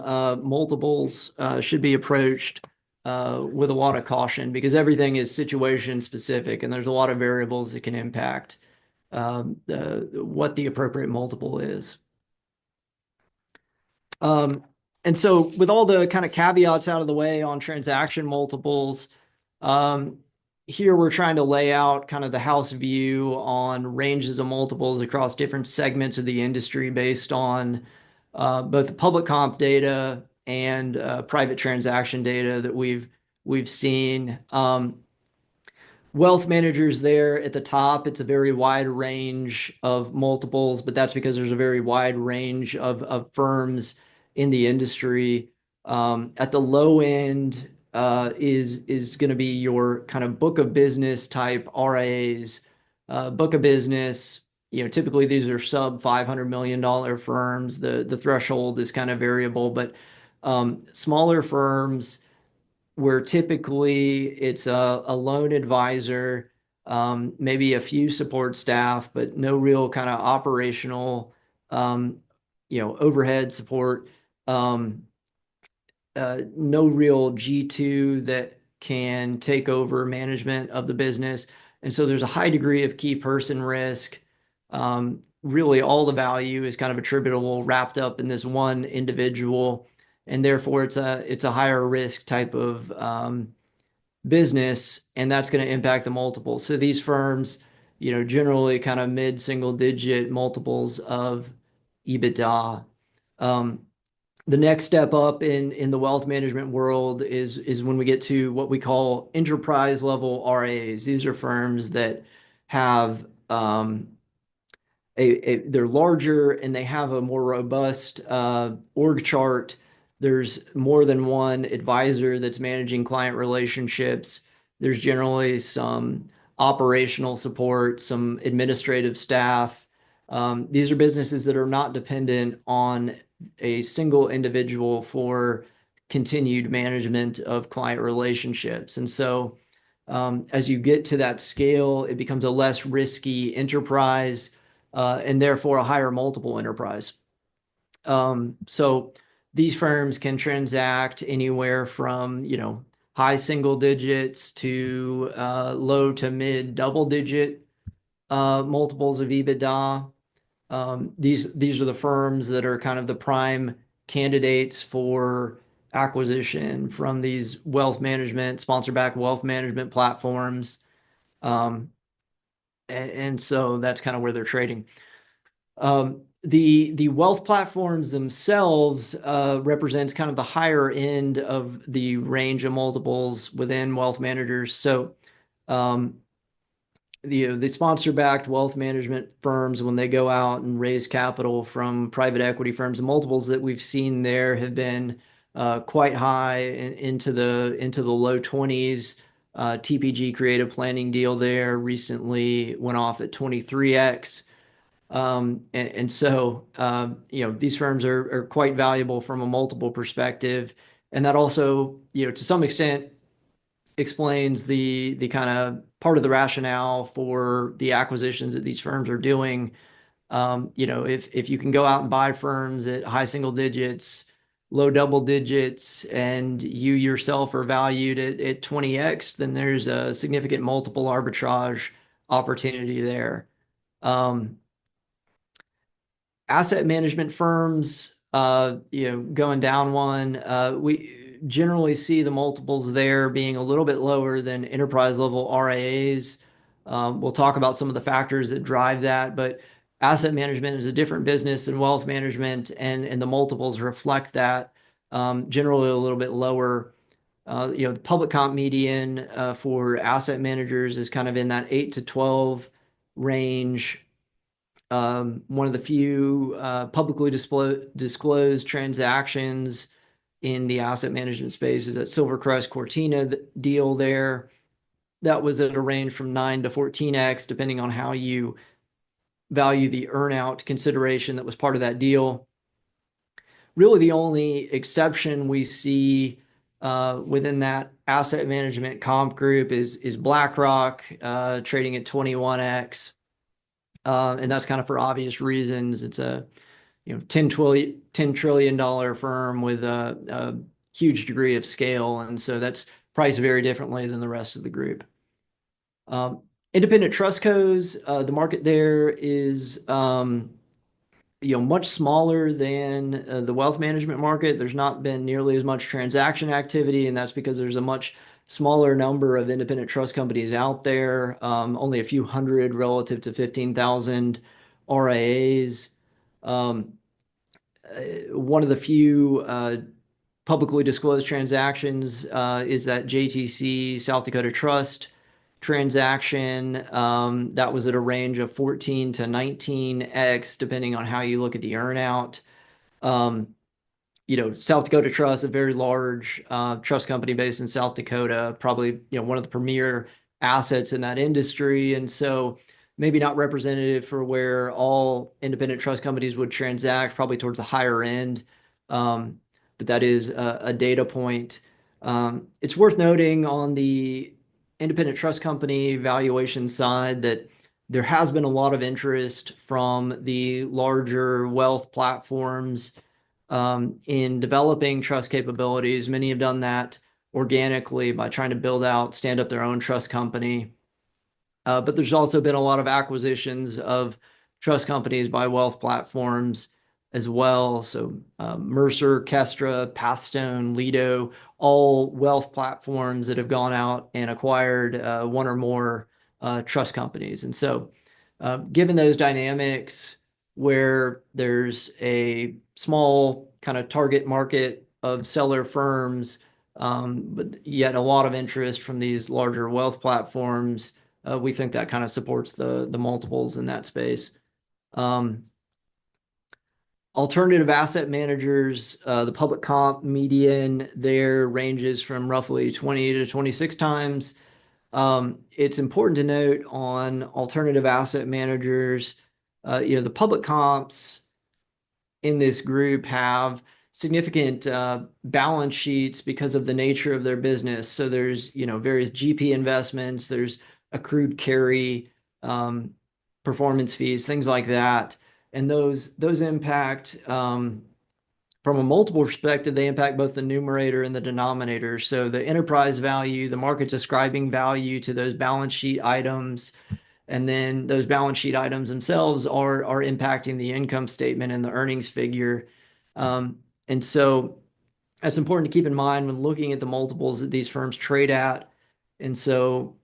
multiples should be approached with a lot of caution, because everything is situation specific and there's a lot of variables that can impact what the appropriate multiple is. And so with all the kind of caveats out of the way on transaction multiples, here we're trying to lay out kind of the house view on ranges of multiples across different segments of the industry based on both the public comp data and private transaction data that we've seen. Wealth managers there at the top, it's a very wide range of multiples, but that's because there's a very wide range of firms in the industry. At the low end is going to be your kind of book of business type RIAs. Book of business, typically these are sub $500 million firms. The threshold is kind of variable, but smaller firms where typically it's a loan advisor, maybe a few support staff, but no real kind of operational, overhead support. No real G2 that can take over management of the business. And so there's a high degree of key person risk. Really, all the value is kind of attributable, wrapped up in this one individual, and therefore it's a higher risk type of business, and that's going to impact the multiple. So these firms, generally kind of mid-single digit multiples of EBITDA. The next step up in the wealth management world is when we get to what we call enterprise level RAs. These are firms that have they're larger and they have a more robust org chart. There's more than one advisor that's managing client relationships. There's generally some operational support, some administrative staff. These are businesses that are not dependent on a single individual for continued management of client relationships. And so as you get to that scale, it becomes a less risky enterprise and therefore a higher multiple enterprise. So these firms can transact anywhere from, high single digits to low to mid double digit multiples of EBITDA. These are the firms that are kind of the prime candidates for acquisition from these sponsor-backed wealth management platforms. And so that's kind of where they're trading. The wealth platforms themselves represents kind of the higher end of the range of multiples within wealth managers. So the sponsor-backed wealth management firms, when they go out and raise capital from private equity firms, the multiples that we've seen there have been quite high into the low 20s. TPG Creative Planning deal there recently went off at 23x. And so, these firms are quite valuable from a multiple perspective. And that also, to some extent, explains the kind of part of the rationale for the acquisitions that these firms are doing. If you can go out and buy firms at high single digits, low double digits, and you yourself are valued at 20x, then there's a significant multiple arbitrage opportunity there. Asset management firms, going down one, we generally see the multiples there being a little bit lower than enterprise level RIAs. We'll talk about some of the factors that drive that, but asset management is a different business than wealth management, and the multiples reflect that, generally a little bit lower. The public comp median for asset managers is kind of in that 8 to 12 range. One of the few publicly disclosed transactions in the asset management space is that Silvercrest Cortina deal there. That was at a range from 9 to 14x, depending on how you value the earnout consideration that was part of that deal. Really, the only exception we see within that asset management comp group is BlackRock trading at 21x. And that's kind of for obvious reasons. It's a $10 trillion firm with a huge degree of scale. And so that's priced very differently than the rest of the group. Independent trust cos, the market there is much smaller than the wealth management market. There's not been nearly as much transaction activity, and that's because there's a much smaller number of independent trust companies out there, only a few hundred relative to 15,000 RIAs. One of the few publicly disclosed transactions is that JTC South Dakota Trust transaction. That was at a range of 14 to 19x, depending on how you look at the earnout. South Dakota Trust, a very large trust company based in South Dakota, probably, one of the premier assets in that industry. And so maybe not representative for where all independent trust companies would transact, probably towards the higher end. But that is a data point. It's worth noting on the independent trust company valuation side that there has been a lot of interest from the larger wealth platforms in developing trust capabilities. Many have done that organically by trying to stand up their own trust company. But there's also been a lot of acquisitions of trust companies by wealth platforms as well. So Mercer, Kestra, Pathstone, Lido, all wealth platforms that have gone out and acquired one or more trust companies. And so given those dynamics where there's a small kind of target market of seller firms, but yet a lot of interest from these larger wealth platforms, we think that kind of supports the multiples in that space. Alternative asset managers, the public comp median there ranges from roughly 20 to 26 times. It's important to note on alternative asset managers, the public comps in this group have significant balance sheets because of the nature of their business. So there's, various GP investments, there's accrued carry, performance fees, things like that. And those impact, from a multiple perspective, they impact both the numerator and the denominator. So the enterprise value, the market's ascribing value to those balance sheet items, and then those balance sheet items themselves are impacting the income statement and the earnings figure. And so that's important to keep in mind when looking at the multiples that these firms trade at. And so,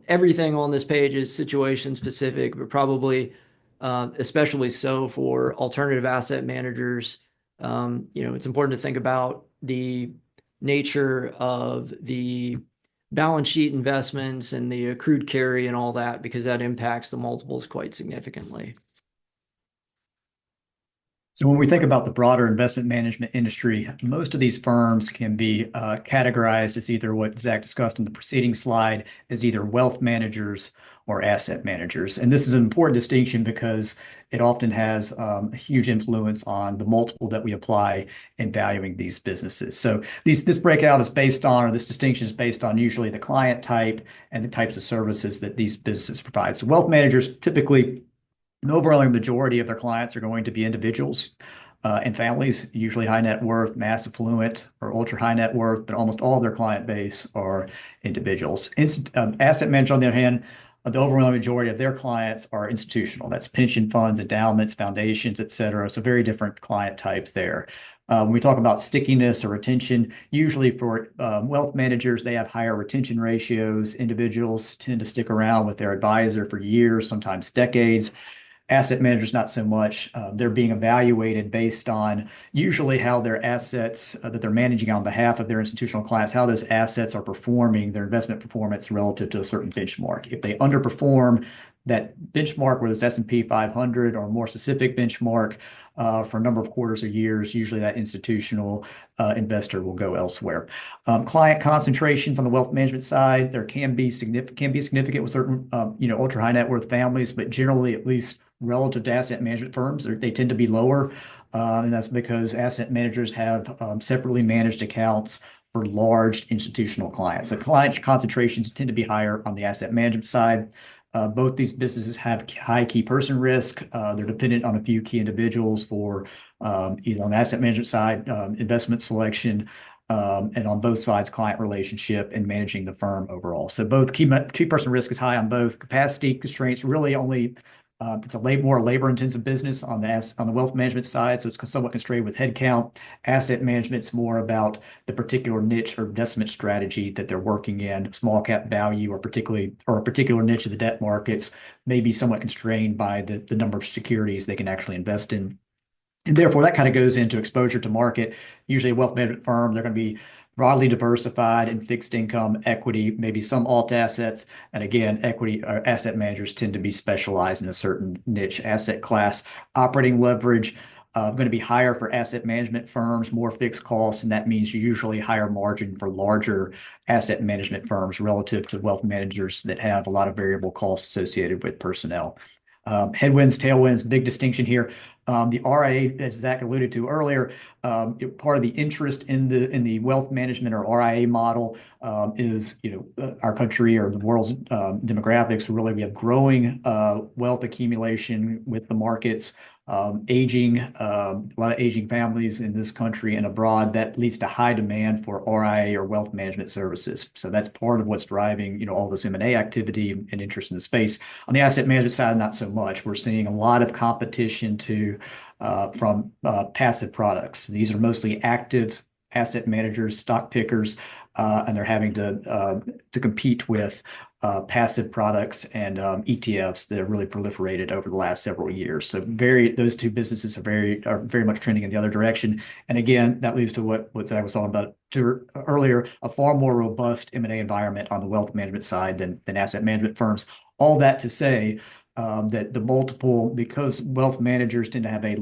everything on this page is situation specific, but probably especially so for alternative asset managers. It's important to think about the nature of the balance sheet investments and the accrued carry and all that, because that impacts the multiples quite significantly. So when we think about the broader investment management industry, most of these firms can be categorized as either what Zach discussed in the preceding slide as either wealth managers or asset managers. And this is an important distinction because it often has a huge influence on the multiple that we apply in valuing these businesses. So this breakout is based on, or this distinction is based on usually the client type and the types of services that these businesses provide. So wealth managers typically, an overwhelming majority of their clients are going to be individuals and families, usually high net worth, mass affluent, or ultra high net worth, but almost all of their client base are individuals. Asset managers, on the other hand, the overwhelming majority of their clients are institutional. That's pension funds, endowments, foundations, et cetera. So very different client types there. When we talk about stickiness or retention, usually for wealth managers, they have higher retention ratios. Individuals tend to stick around with their advisor for years, sometimes decades. Asset managers, not so much. They're being evaluated based on usually how their assets that they're managing on behalf of their institutional clients, how those assets are performing, their investment performance relative to a certain benchmark. If they underperform that benchmark, whether it's S&P 500 or a more specific benchmark for a number of quarters or years, usually that institutional investor will go elsewhere. Client concentrations on the wealth management side, there can be significant with certain ultra high net worth families, but generally, at least relative to asset management firms, they tend to be lower. And that's because asset managers have separately managed accounts for large institutional clients. So client concentrations tend to be higher on the asset management side. Both these businesses have high key person risk. They're dependent on a few key individuals for either on the asset management side, investment selection, and on both sides, client relationship and managing the firm overall. So both key person risk is high on both. Capacity constraints really only it's a more labor-intensive business on the wealth management side, so it's somewhat constrained with headcount. Asset management's more about the particular niche or investment strategy that they're working in. Small cap value, or a particular niche of the debt markets, may be somewhat constrained by the number of securities they can actually invest in. And therefore, that kind of goes into exposure to market. Usually, a wealth management firm, they're going to be broadly diversified in fixed income, equity, maybe some alt assets. And again, equity asset managers tend to be specialized in a certain niche asset class. Operating leverage, going to be higher for asset management firms, more fixed costs, and that means usually higher margin for larger asset management firms relative to wealth managers that have a lot of variable costs associated with personnel. Headwinds, tailwinds, big distinction here. The RIA, as Zach alluded to earlier, part of the interest in the wealth management or RIA model is, our country or the world's demographics. Really, we have growing wealth accumulation with the markets, aging, a lot of aging families in this country and abroad. That leads to high demand for RIA or wealth management services. So that's part of what's driving, all this M&A activity and interest in the space. On the asset management side, not so much. We're seeing a lot of competition from passive products. These are mostly active asset managers, stock pickers, and they're having to compete with passive products and ETFs that have really proliferated over the last several years. So those two businesses are very much trending in the other direction. And again, that leads to what Zach was talking about earlier, a far more robust M&A environment on the wealth management side than asset management firms. All that to say that the multiple, because wealth managers tend to have a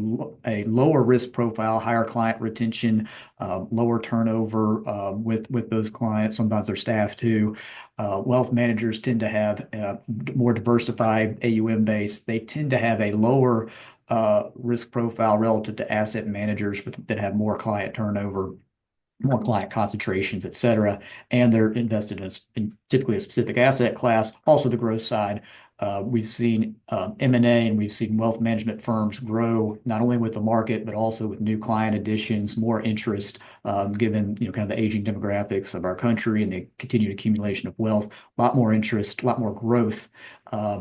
lower risk profile, higher client retention, lower turnover with those clients, sometimes their staff too. Wealth managers tend to have more diversified AUM base. They tend to have a lower risk profile relative to asset managers that have more client turnover, more client concentrations, et cetera, and they're invested in typically a specific asset class. Also, the growth side, we've seen M&A and we've seen wealth management firms grow not only with the market, but also with new client additions, more interest, given kind of the aging demographics of our country and the continued accumulation of wealth. A lot more interest, a lot more growth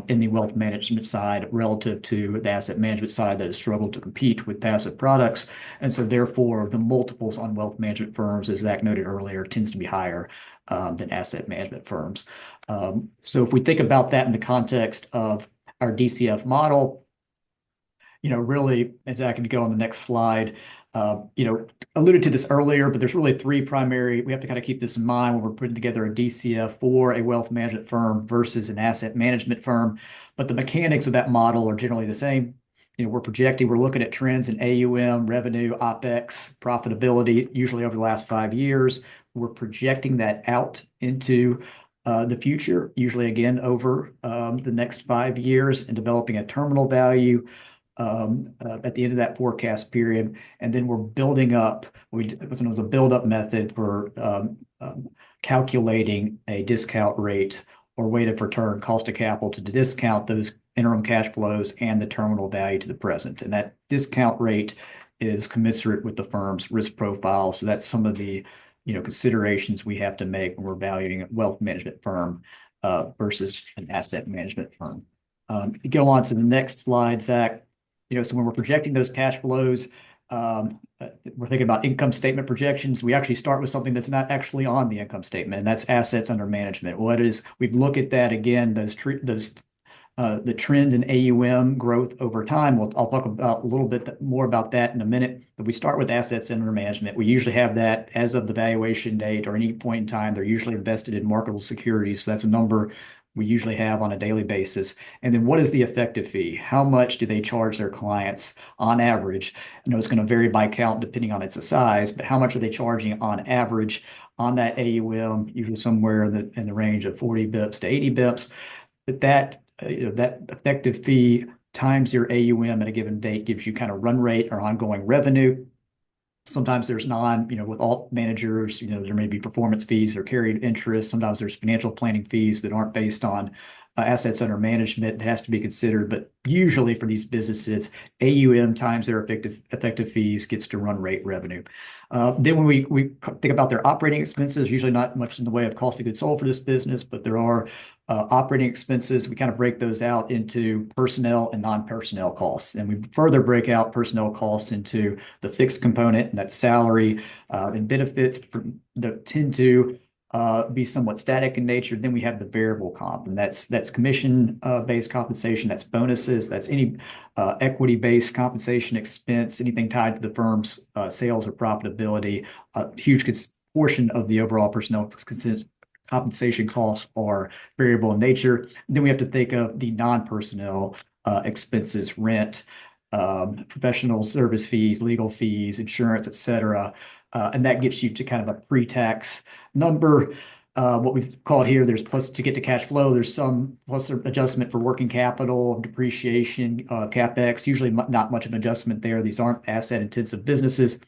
in the wealth management side relative to the asset management side that has struggled to compete with passive products. And so therefore, the multiples on wealth management firms, as Zach noted earlier, tends to be higher than asset management firms. So if we think about that in the context of our DCF model, really, and Zach, if you go on the next slide, alluded to this earlier, but there's really three primary. We have to kind of keep this in mind when we're putting together a DCF for a wealth management firm versus an asset management firm. But the mechanics of that model are generally the same. We're looking at trends in AUM, revenue, OpEx, profitability, usually over the last 5 years. We're projecting that out into the future, usually again over the next 5 years, and developing a terminal value at the end of that forecast period. And then we're building up. It was a build-up method for calculating a discount rate or rate of return, cost of capital, to discount those interim cash flows and the terminal value to the present. And that discount rate is commensurate with the firm's risk profile. So that's some of the considerations we have to make when we're valuing a wealth management firm versus an asset management firm. If you go on to the next slide, Zach, so when we're projecting those cash flows, we're thinking about income statement projections. We actually start with something that's not actually on the income statement, and that's assets under management. We look at that again, the trend in AUM growth over time. I'll talk about a little bit more about that in a minute, but we start with assets under management. We usually have that as of the valuation date or any point in time. They're usually invested in marketable securities. So that's a number we usually have on a daily basis. And then what is the effective fee? How much do they charge their clients on average? It's going to vary by count depending on its size, but how much are they charging on average on that AUM, usually somewhere in the range of 40 bips to 80 bips. But that effective fee times your AUM at a given date gives you kind of run rate or ongoing revenue. Sometimes there's with alt managers, there may be performance fees or carried interest. Sometimes there's financial planning fees that aren't based on assets under management that has to be considered. But usually for these businesses, AUM times their effective fees gets to run rate revenue. Then when we think about their operating expenses, usually not much in the way of cost of goods sold for this business, but there are operating expenses. We kind of break those out into personnel and non-personnel costs. And we further break out personnel costs into the fixed component, and that's salary and benefits that tend to be somewhat static in nature. Then we have the variable comp, and that's commission based compensation, that's bonuses, that's any equity-based compensation expense, anything tied to the firm's sales or profitability. A huge portion of the overall personnel compensation costs are variable in nature. Then we have to think of the non-personnel expenses, rent, professional service fees, legal fees, insurance, et cetera. And that gets you to kind of a pre-tax number. What we've called here, there's plus to get to cash flow, there's some plus adjustment for working capital, depreciation, CapEx, usually not much of an adjustment there. These aren't asset intensive businesses.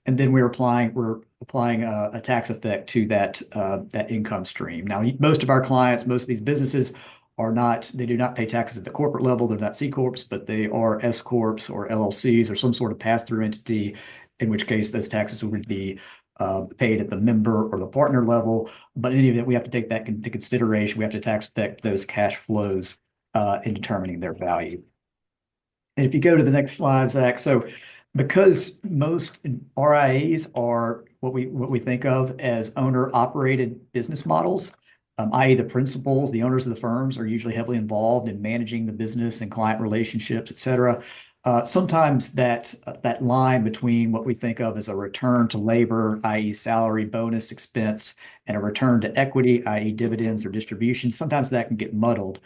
And then we're applying a tax effect to that income stream. Now, most of our clients, most of these businesses they do not pay taxes at the corporate level. They're not C corps, but they are S corps or LLCs or some sort of pass-through entity, in which case those taxes would be paid at the member or the partner level. But in any event, we have to take that into consideration. We have to tax effect those cash flows in determining their value. And if you go to the next slide, Zach, so because most RIAs are what we think of as owner-operated business models, i.e. the principals, the owners of the firms are usually heavily involved in managing the business and client relationships, et cetera. Sometimes that line between what we think of as a return to labor, i.e. salary, bonus expense, and a return to equity, i.e. dividends or distributions, sometimes that can get muddled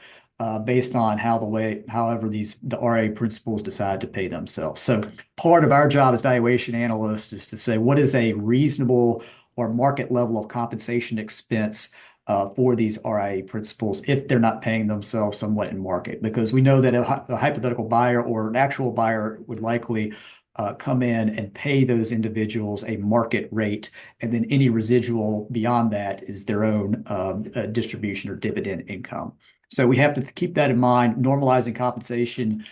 based on however the RIA principals decide to pay themselves. So part of our job as valuation analysts is to say what is a reasonable or market level of compensation expense for these RIA principals if they're not paying themselves somewhat in market, because we know that a hypothetical buyer or an actual buyer would likely come in and pay those individuals a market rate, and then any residual beyond that is their own distribution or dividend income. So we have to keep that in mind. Normalizing compensation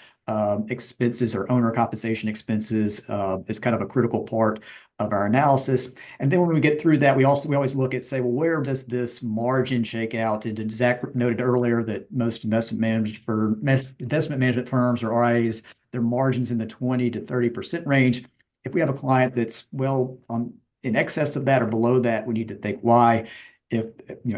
expenses or owner compensation expenses is kind of a critical part of our analysis. And then when we get through that, we always look at, say, well, where does this margin shake out? And Zach noted earlier that most investment management firms or RIAs, their margins in the 20 to 30% range. If we have a client that's in excess of that or below that, we need to think why. If,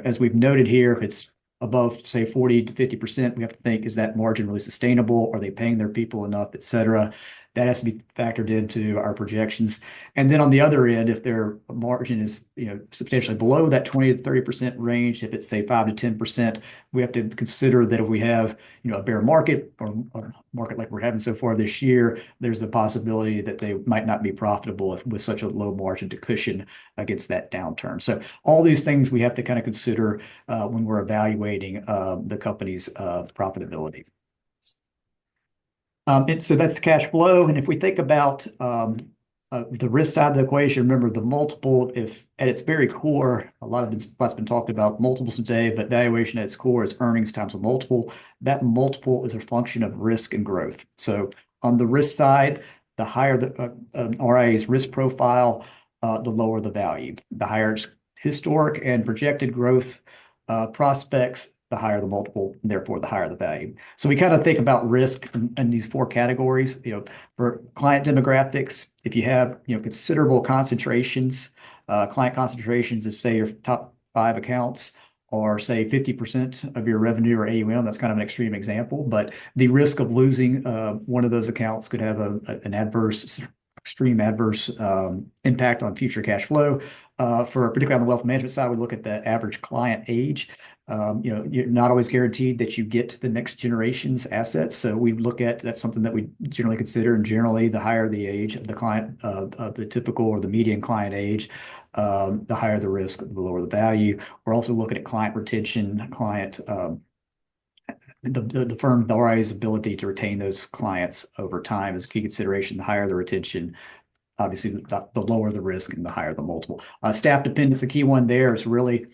as we've noted here, if it's above, say, 40 to 50%, we have to think, is that margin really sustainable? Are they paying their people enough, et cetera? That has to be factored into our projections. And then on the other end, if their margin is substantially below that 20 to 30% range, if it's, say, 5 to 10%, we have to consider that if we have a bear market or a market like we're having so far this year, there's a possibility that they might not be profitable with such a low margin to cushion against that downturn. So all these things we have to kind of consider when we're evaluating the company's profitability. And so that's the cash flow. And if we think about the risk side of the equation, remember the multiple, if at its very core, lots been talked about multiples today, but valuation at its core is earnings times a multiple. That multiple is a function of risk and growth. So on the risk side, the higher the RIA's risk profile, the lower the value. The higher its historic and projected growth prospects, the higher the multiple, and therefore the higher the value. So we kind of think about risk in these four categories. For client demographics, if you have considerable concentrations, client concentrations of, say, your top 5 accounts, or say 50% of your revenue or AUM, that's kind of an extreme example, but the risk of losing one of those accounts could have an extreme adverse impact on future cash flow. Particularly on the wealth management side, we look at the average client age. You're not always guaranteed that you get the next generation's assets. So we look at, that's something that we generally consider, and generally the higher the age of the client, of the typical or the median client age, the higher the risk, the lower the value. We're also looking at client retention, the firm, the RIA's ability to retain those clients over time is a key consideration. The higher the retention, obviously the lower the risk and the higher the multiple. Staff dependence, a key one there is really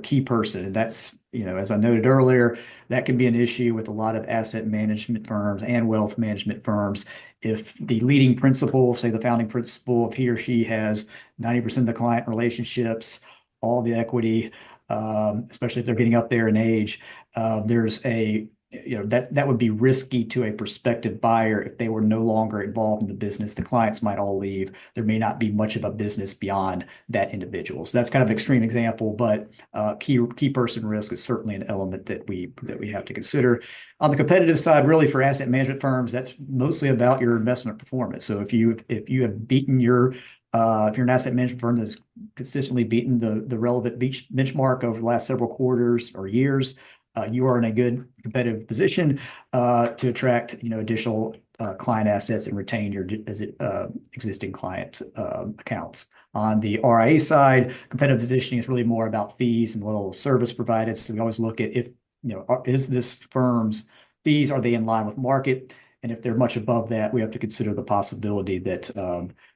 key person. And that's, as I noted earlier, that can be an issue with a lot of asset management firms and wealth management firms. If the leading principal, say the founding principal, if he or she has 90% of the client relationships, all the equity, especially if they're getting up there in age, there's that would be risky to a prospective buyer if they were no longer involved in the business. The clients might all leave. There may not be much of a business beyond that individual. So that's kind of an extreme example, but key person risk is certainly an element that we have to consider. On the competitive side, really for asset management firms, that's mostly about your investment performance. So if you have beaten if you're an asset management firm that's consistently beaten the relevant benchmark over the last several quarters or years, you are in a good competitive position to attract additional client assets and retain your existing client accounts. On the RIA side, competitive positioning is really more about fees and the level of service provided. So we always look at if, is this firm's fees, are they in line with market? And if they're much above that, we have to consider the possibility that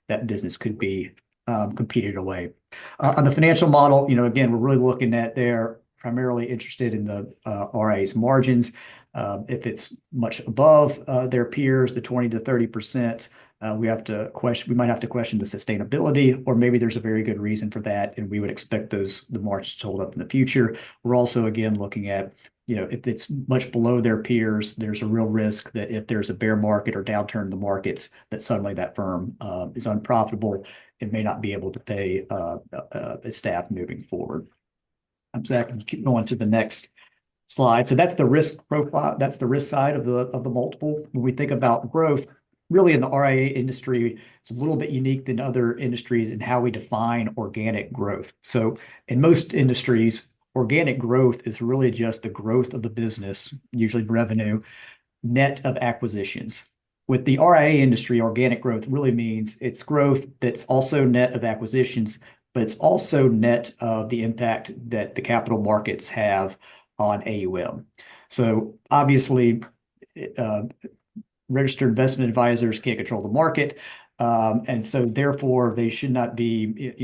that business could be competed away. On the financial model, again, we're really looking at they're primarily interested in the RIA's margins. If it's much above their peers, the 20 to 30%, we might have to question the sustainability, or maybe there's a very good reason for that, and we would expect the margins to hold up in the future. We're also, again, looking at, if it's much below their peers, there's a real risk that if there's a bear market or downturn in the markets, that suddenly that firm is unprofitable and may not be able to pay its staff moving forward. Zach, keep going to the next slide. So that's the risk profile. That's the risk side of the multiple. When we think about growth, really in the RIA industry, it's a little bit unique than other industries in how we define organic growth. So in most industries, organic growth is really just the growth of the business, usually revenue, net of acquisitions. With the RIA industry, organic growth really means it's growth that's also net of acquisitions, but it's also net of the impact that the capital markets have on AUM. So obviously, registered investment advisors can't control the market. And so therefore, they should not be,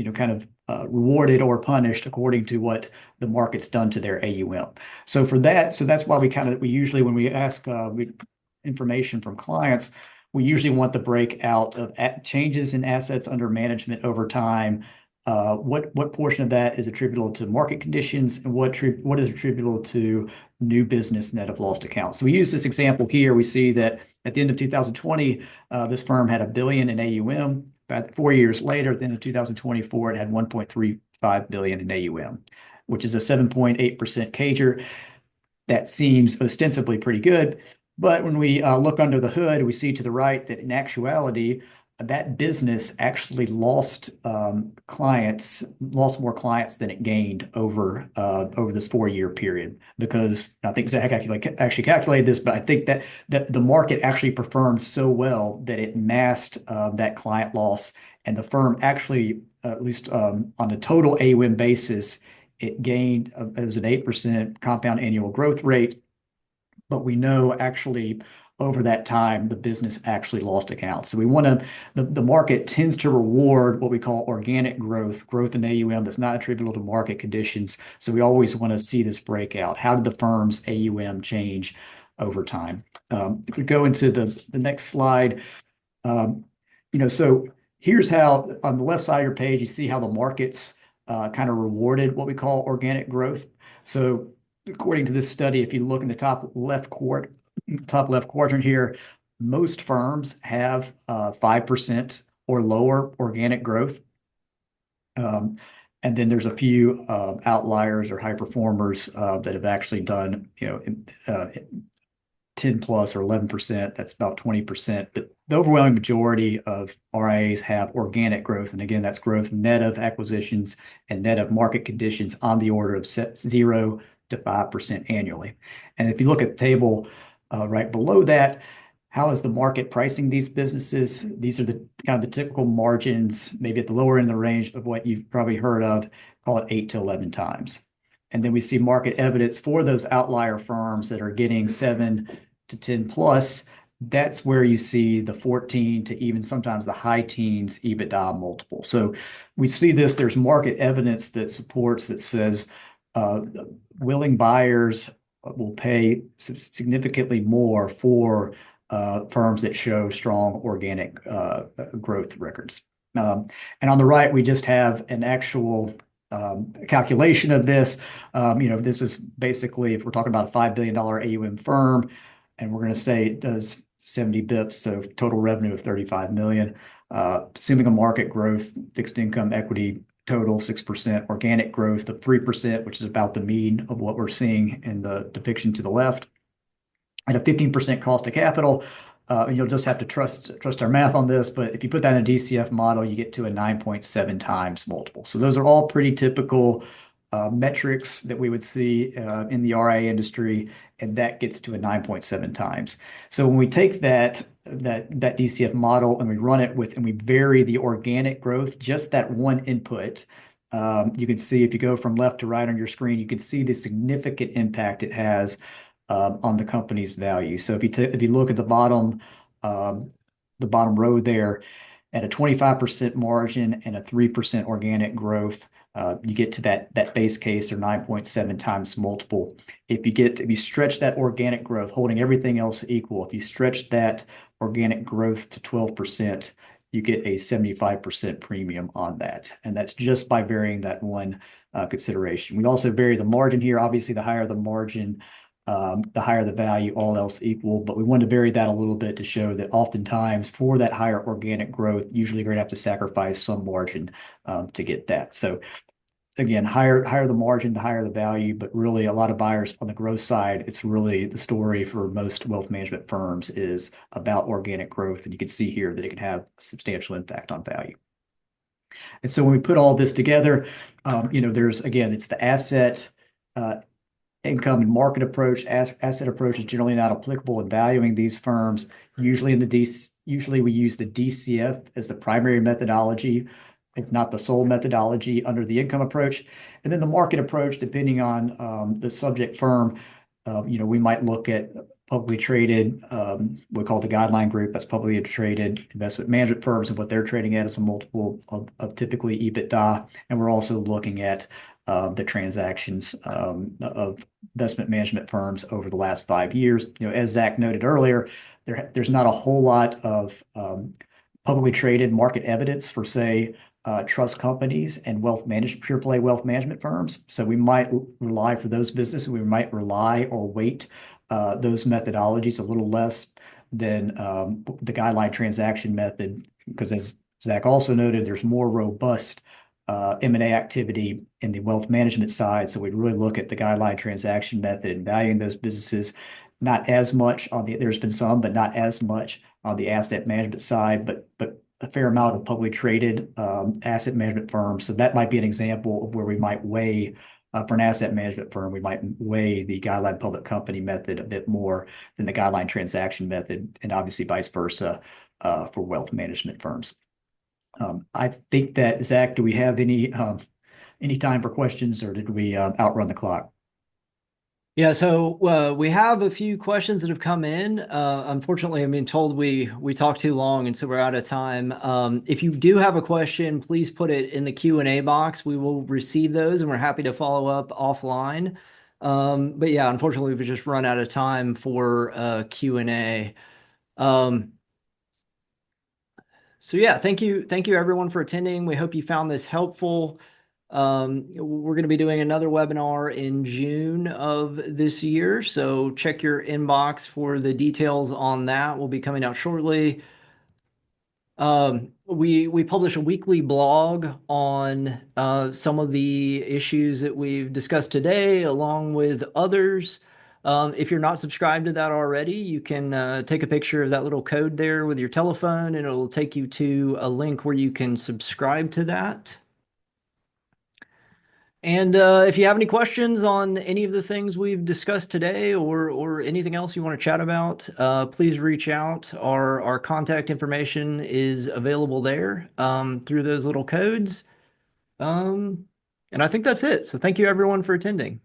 rewarded or punished according to what the market's done to their AUM. So that's why we usually, when we ask information from clients, we usually want the breakout of changes in assets under management over time. What portion of that is attributable to market conditions, and what is attributable to new business net of lost accounts? So we use this example here. We see that at the end of 2020, this firm had $1 billion in AUM. About 4 years later, at the end of 2024, it had $1.35 billion in AUM, which is a 7.8% CAGR. That seems ostensibly pretty good. But when we look under the hood, we see to the right that in actuality, that business actually lost more clients than it gained over this 4-year period. Because I think Zach actually calculated this, but I think that the market actually performed so well that it masked that client loss, and the firm actually, at least on a total AUM basis, it gained. It was an 8% compound annual growth rate, but we know actually, over that time, the business actually lost accounts. So the market tends to reward what we call organic growth in AUM that's not attributable to market conditions. So we always want to see this breakout. How did the firm's AUM change over time? If we go into the next slide, so here's how, on the left side of your page, you see how the markets kind of rewarded what we call organic growth. So according to this study, if you look in the top left quadrant here, most firms have 5% or lower organic growth. And then there's a few outliers or high performers that have actually done 10 plus or 11%. That's about 20%. But the overwhelming majority of RIAs have organic growth. And again, that's growth net of acquisitions and net of market conditions on the order of 0 to 5% annually. And if you look at the table right below that, how is the market pricing these businesses? These are the kind of the typical margins, maybe at the lower end of the range of what you've probably heard of, call it 8 to 11 times. And then we see market evidence for those outlier firms that are getting 7 to 10 plus. That's where you see the 14 to even sometimes the high teens EBITDA multiple. So we see this, there's market evidence that says willing buyers will pay significantly more for firms that show strong organic growth records. And on the right, we just have an actual calculation of this. This is basically, if we're talking about a $5 billion AUM firm, and we're going to say it does 70 bips, so total revenue of 35 million, assuming a market growth, fixed income equity total 6%, organic growth of 3%, which is about the mean of what we're seeing in the depiction to the left, and a 15% cost of capital. And you'll just have to trust our math on this, but if you put that in a DCF model, you get to a 9.7 times multiple. So those are all pretty typical metrics that we would see in the RIA industry. and that gets to a 9.7 times. So when we take that DCF model and we run it with, and we vary the organic growth, just that one input, you can see if you go from left to right on your screen, you can see the significant impact it has on the company's value. So if you look at the bottom row there, at a 25% margin and a 3% organic growth, you get to that base case or 9.7 times multiple. If you stretch that organic growth, holding everything else equal, if you stretch that organic growth to 12%, you get a 75% premium on that. And that's just by varying that one consideration. We also vary the margin here. Obviously, the higher the margin, the higher the value, all else equal. But we want to vary that a little bit to show that oftentimes for that higher organic growth, usually you're going to have to sacrifice some margin to get that. So again, higher the margin, the higher the value, but really a lot of buyers on the growth side, it's really the story for most wealth management firms is about organic growth. And you can see here that it can have a substantial impact on value. And so when we put all this together, it's the asset, income and market approach. Asset approach is generally not applicable in valuing these firms. Usually we use the DCF as the primary methodology, if not the sole methodology under the income approach. And then the market approach, depending on the subject firm, we might look at publicly traded, we call the guideline group, that's publicly traded investment management firms and what they're trading at as a multiple of typically EBITDA. And we're also looking at the transactions of investment management firms over the last 5 years. As Zach noted earlier, there's not a whole lot of publicly traded market evidence for, say, trust companies and pure play wealth management firms. So we might rely for those businesses. We might rely or weight those methodologies a little less than the guideline transaction method, because as Zach also noted, there's more robust M&A activity in the wealth management side. So we'd really look at the guideline transaction method and valuing those businesses. Not as much there's been some, but not as much on the asset management side, but a fair amount of publicly traded asset management firms. So that might be an example of where we might weigh, for an asset management firm, we might weigh the guideline public company method a bit more than the guideline transaction method, and obviously vice versa for wealth management firms. I think that, Zach, do we have any time for questions, or did we outrun the clock? Yeah, so we have a few questions that have come in. Unfortunately, I'm being told we talked too long, and so we're out of time. If you do have a question, please put it in the Q&A box. We will receive those, and we're happy to follow up offline. But yeah, unfortunately, we've just run out of time for Q&A. So yeah, thank you everyone for attending. We hope you found this helpful. We're going to be doing another webinar in June of this year, so check your inbox for the details on that. Will be coming out shortly. We publish a weekly blog on some of the issues that we've discussed today, along with others. If you're not subscribed to that already, you can take a picture of that little code there with your telephone, and it'll take you to a link where you can subscribe to that. And if you have any questions on any of the things we've discussed today, or anything else you want to chat about, please reach out. Our contact information is available there through those little codes. And I think that's it. So thank you everyone for attending.